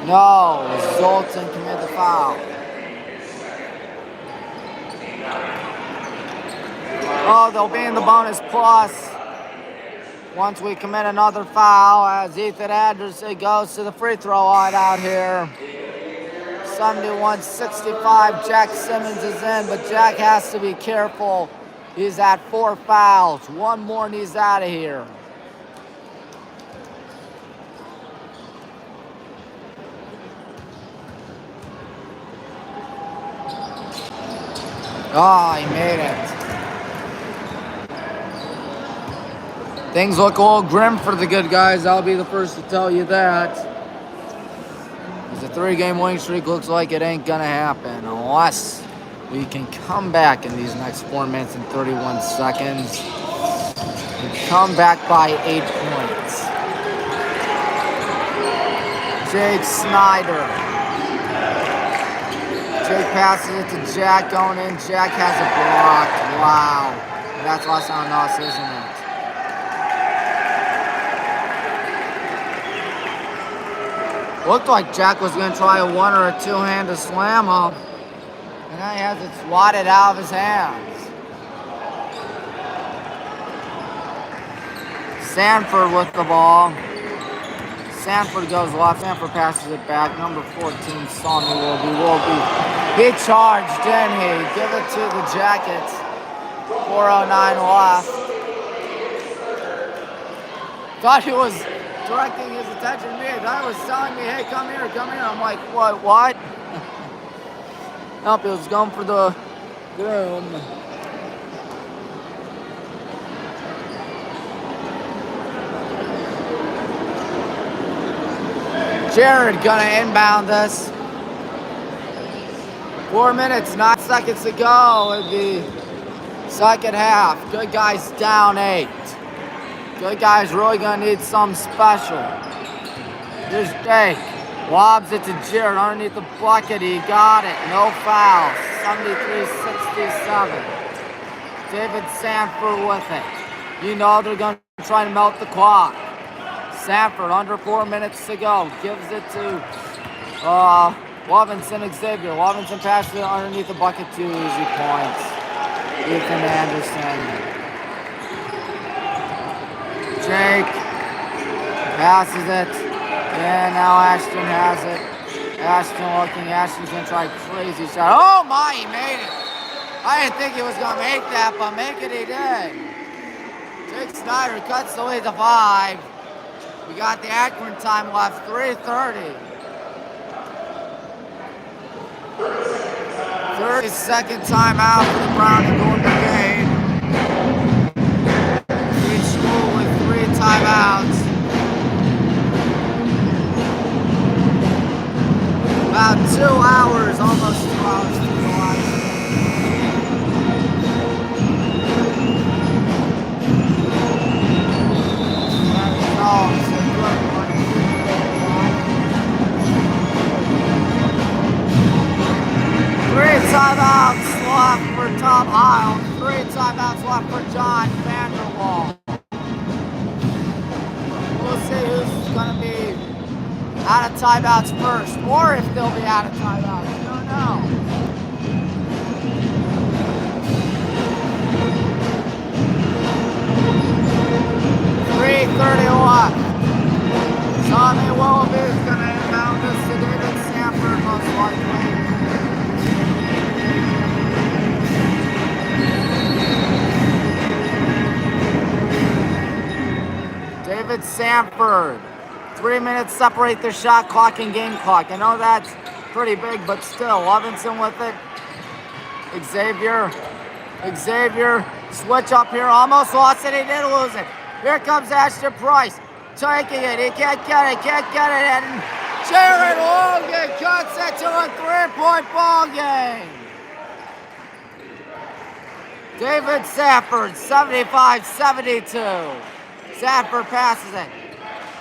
No, Zoltan committed the foul. Oh, they'll be in the bonus plus once we commit another foul as Ethan Anderson goes to the free throw line out here. 71-65, Jack Simmons is in, but Jack has to be careful. He's at 4 fouls. One more and he's out of here. Oh, he made it. Things look a little grim for the good guys. I'll be the first to tell you that. As a 3-game winning streak looks like it ain't gonna happen unless we can come back in these next 4 minutes and 31 seconds. And come back by 8 points. Jake Snyder. Jake passes it to Jack going in. Jack has it blocked. Wow. That's lost on us, isn't it? Looked like Jack was going to try a one or a two-handed slam up. And now he has it swatted out of his hands. Sanford with the ball. Sanford goes left. Sanford passes it back. Number 14, Sonny Wilby. He charged, didn't he? Give it to the Jackets. 4:09 left. Thought he was directing his attention to me. I thought he was telling me, hey, come here, come here. I'm like, what? Nope, he was going for the groom. Jared gonna inbound this. 4 minutes, 9 seconds to go in the second half. Good guys down 8. Good guys really gonna need something special. Here's Jake. Lobs it to Jared underneath the bucket. He got it. No foul. 73-67. David Sanford with it. You know they're gonna try to melt the clock. Sanford under 4 minutes to go. Gives it to Levinson Xavier. Levinson passes it underneath the bucket. 2 easy points. Ethan Anderson. Jake passes it. And now Ashton has it. Ashton looking. Ashton's going to try a crazy shot. Oh my, he made it. I didn't think he was going to make that, but make it he did. Jake Snyder cuts the lead to 5. We got the Akron time left, 3:30. 30-second timeout for the Brown and Gold Brigade. Each school with 3 timeouts. About 2 hours, almost 2 hours to go on. Three timeouts left for Tom Heil. 3 timeouts left for John Vanderwall. We'll see who's going to be out of timeouts first, or if they'll be out of timeouts. I don't know. .30 left. Tommy Willoughby is going to inbound this to David Sanford, most likely. David Sanford. 3 minutes separate their shot clock and game clock. I know that's pretty big, but still. Levinson with it. Xavier. Switch up here. Almost lost it. He did lose it. Here comes Ashton Price. Taking it. He can't get it. And Jared Logan cuts it to a 3-point ball game. David Sanford, 75-72. Sanford passes it.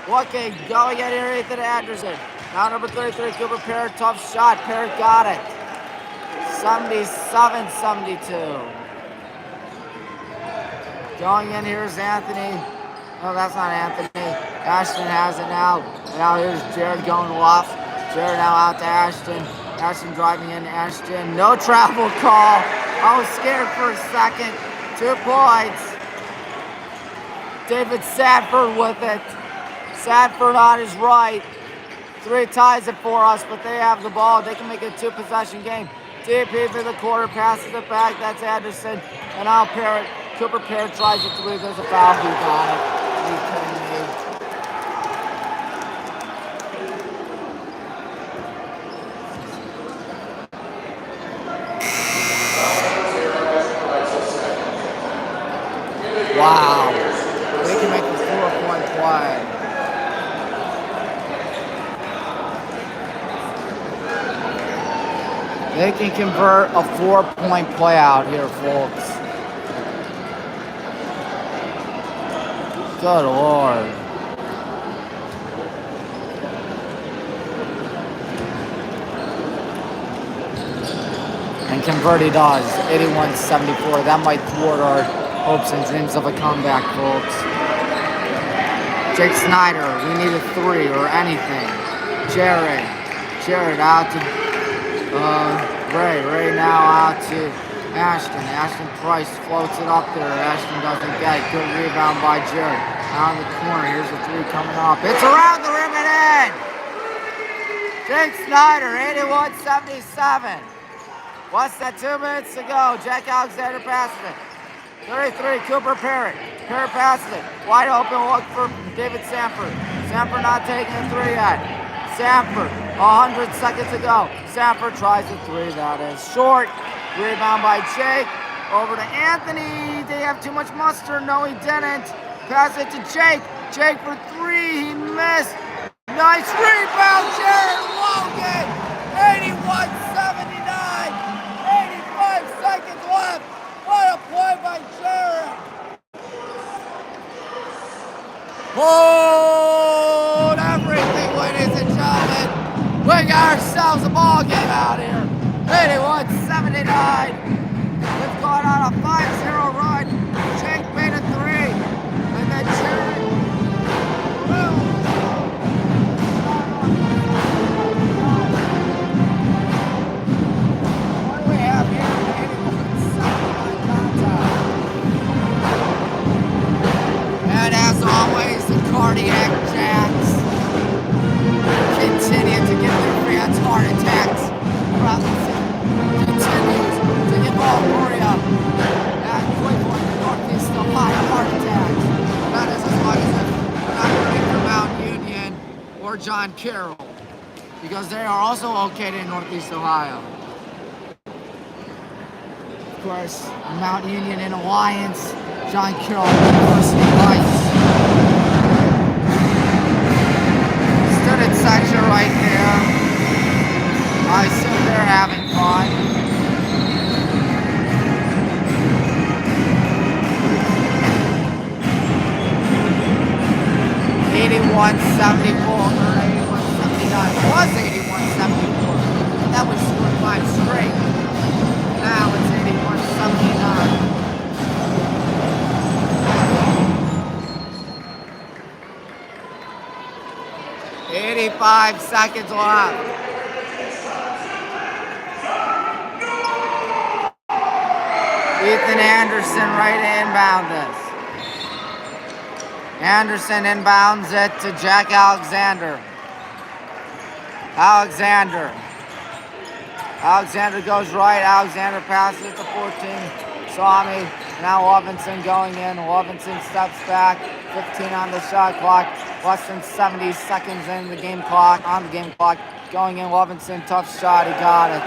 Looking, going in here, Ethan Anderson. Now number 33, Cooper Parrott, tough shot. Parrott got it. 77-72. Going in here is Anthony. No, that's not Anthony. Ashton has it now. Now here's Jared going left. Jared now out to Ashton. Ashton driving in. Ashton, no travel call. I was scared for a second. 2 points. David Sanford with it. Sanford on his right. 3 ties it for us, but they have the ball. They can make it a 2-possession game. DP for the quarter, passes it back. That's Anderson. And now Parrott. Cooper Parrott tries it 3. There's a foul. He got it. Are you kidding me? Wow. They can make a 4-point play. They can convert a 4-point play out here, folks. Good Lord. And convert he does. 81-74. That might thwart our hopes and dreams of a comeback, folks. Jake Snyder, we need a 3 or anything. Jared out to Ray now out to Ashton Price floats it up there. Ashton doesn't get it. Good rebound by Jared. Out in the corner. Here's a 3 coming up. It's around the rim and in. Jake Snyder, 81-77. Less than 2 minutes to go. Jack Alexander passes it. 33, Cooper Parrott. Parrott passes it. Wide open look for David Sanford. Sanford not taking a 3 yet. Sanford, 100 seconds to go. Sanford tries a 3, that is short. Rebound by Jake. Over to Anthony. Did he have too much mustard? No, he didn't. Pass it to Jake. Jake for 3. He missed. Nice rebound, Jared Logan. 81-79. 85 seconds left. What a play by Jared. Hold everything, ladies and gentlemen. We got ourselves a ball game out here. 81-79. We've gone on a 5-0 run. Jake made a 3. And then Jared. What do we have here? 81-79 contact. And as always, the cardiac jacks continue to give their fans heart attacks. Robinson continues to give all glory up at Cleveland, Northeast Ohio heart attacks. That is as long as we're not rooting for Mount Union or John Carroll, because they are also located in Northeast Ohio. Of course, Mount Union in Alliance, John Carroll University Lights. Student section right there. I assume they're having fun. $81-74 or $81-79. It was $81-74. And that was 5 straight. Now it's $81-79. 85 seconds left. Ethan Anderson right to inbound this. Anderson inbounds it to Jack Alexander. Alexander goes right. Alexander passes it to 14. Swami. Now Levinson going in. Levinson steps back. 15 on the shot clock. Less than 70 seconds in the game clock. On the game clock. Going in. Levinson, tough shot. He got it.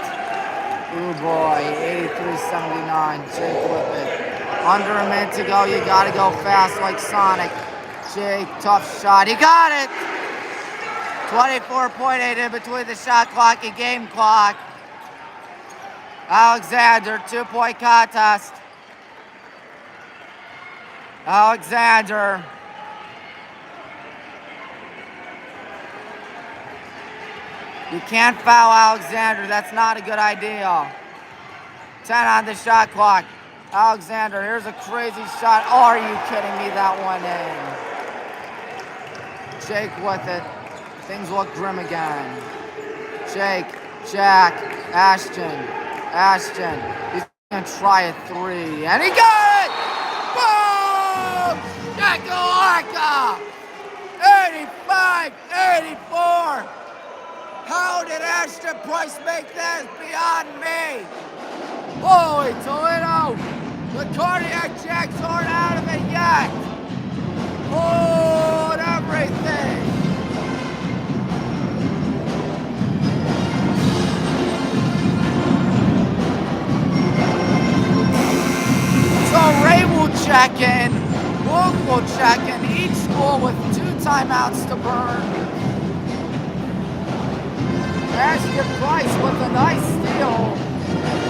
Ooh boy. 83-79. Jake with it. Under a minute to go. You gotta go fast like Sonic. Jake, tough shot. He got it. 24.8 in between the shot clock and game clock. Alexander, 2-point contest. Alexander. You can't foul Alexander. That's not a good idea. 10 on the shot clock. Alexander, here's a crazy shot. Oh, are you kidding me? That one in. Jake with it. Things look grim again. Jake, Jack, Ashton. He's gonna try a 3. And he got it! Boom! Jack-a-lacka! 85-84! How did Ashton Price make that? It's beyond me! Holy Toledo! The cardiac jacks aren't out of it yet! Hold everything! So Ray will check in, Luke will check in, each school with 2 timeouts to burn. Ashton Price with a nice steal.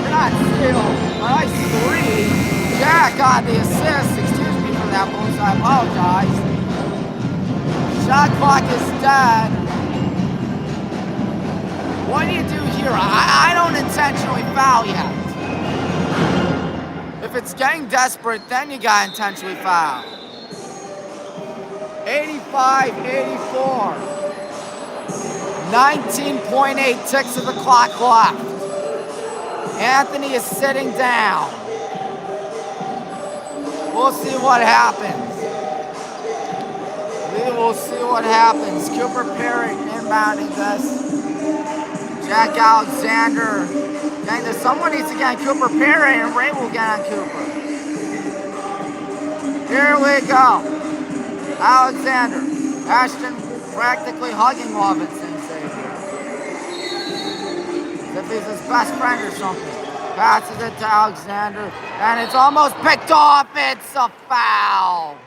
Not steal, a nice 3. Jack on the assist. Excuse me for that, boys. I apologize. Shot clock is dead. What do you do here? I don't intentionally foul yet. If it's getting desperate, then you got intentionally foul. 85-84. 19.8 ticks of the clock left. Anthony is sitting down. We'll see what happens. We will see what happens. Cooper Perry inbounding this. Jack Alexander. Dang, there's someone needs to get on Cooper Perry, and Ray will get on Cooper. Here we go. Alexander. Ashton practically hugging Robinson. As if he's his best friend or something. Passes it to Alexander, and it's almost picked off. It's a foul.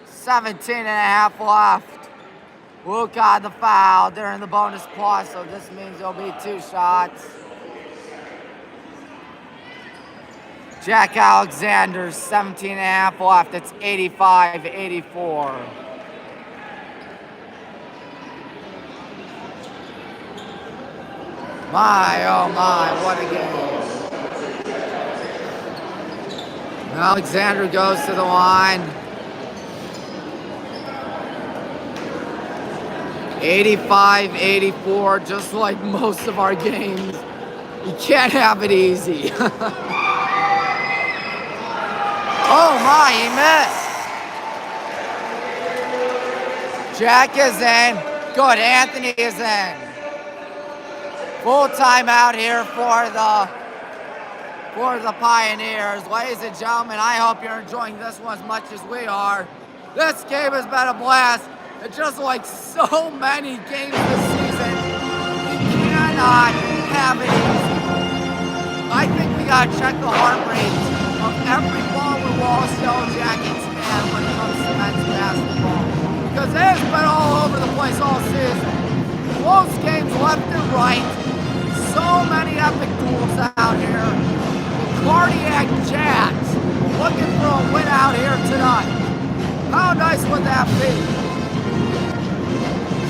17.5 left. Luke got the foul during the bonus plus, so this means there'll be 2 shots. Jack Alexander, 17.5 left. It's 85-84. My, oh my, what a game. Alexander goes to the line. 85-84, just like most of our games. You can't have it easy. Oh my, he missed. Jack is in. Good, Anthony is in. Full timeout here for the Pioneers. Ladies and gentlemen, I hope you're enjoying this one as much as we are. This game has been a blast. It's just like so many games this season, you cannot have it easy. I think we gotta check the heart rate of every Baldwin Wallace Yellow Jackets fan when it comes to men's basketball. Because it has been all over the place all season. Close games left and right. So many epic duels out here. The Cardiac Jacks looking for a win out here tonight. How nice would that be?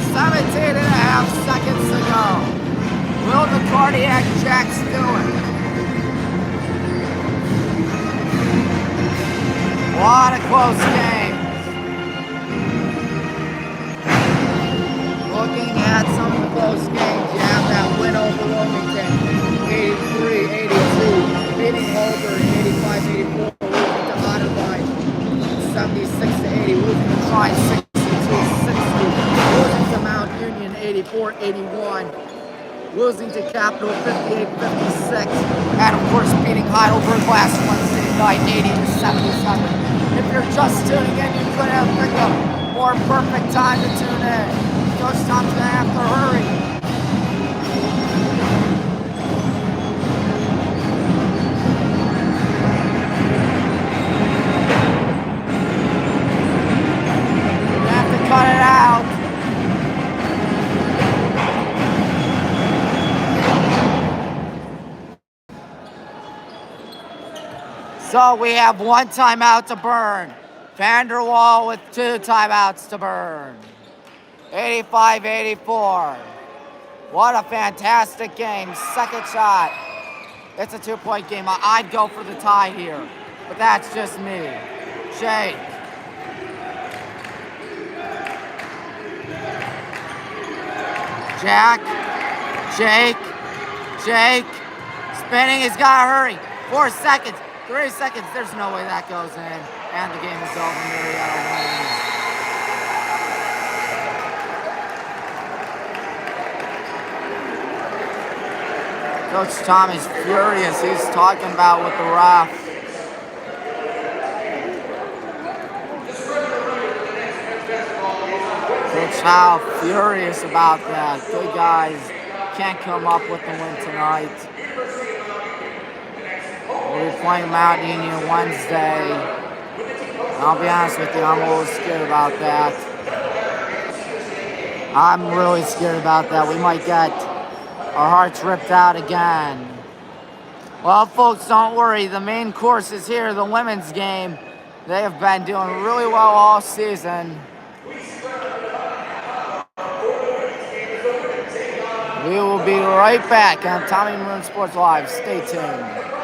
17.5 seconds to go. Will the Cardiac Jacks do it? A lot of close games. Looking at some of the close games, you have that win over Wilmington, 83-82, beating Holborn, 85-84, losing to Otterbein, 76-80, losing to Tri 62-60, losing to Mount Union, 84-81, losing to Capital, 58-56, and of course beating Heidelberg last Wednesday night, 80-77. If you're just tuning in, you couldn't have picked a more perfect time to tune in. Coach Tom's gonna have to hurry. We're gonna have to cut it out. So we have 1 timeout to burn. Vanderwall with 2 timeouts to burn. 85-84. What a fantastic game. Second shot. It's a 2-point game. I'd go for the tie here, but that's just me. Jake. Jack. Jake. Spinning. He's got to hurry. 4 seconds. 3 seconds. There's no way that goes in. And the game is over. Marietta wins. Coach Tom is furious. He's talking about with the ref. Coach Howe furious about that. Good guys can't come up with the win tonight. We'll be playing Mount Union Wednesday. I'll be honest with you, I'm a little scared about that. I'm really scared about that. We might get our hearts ripped out again. Well, folks, don't worry. The main course is here, the women's game. They have been doing really well all season. We will be right back on Tommy Maroon Sports Live. Stay tuned.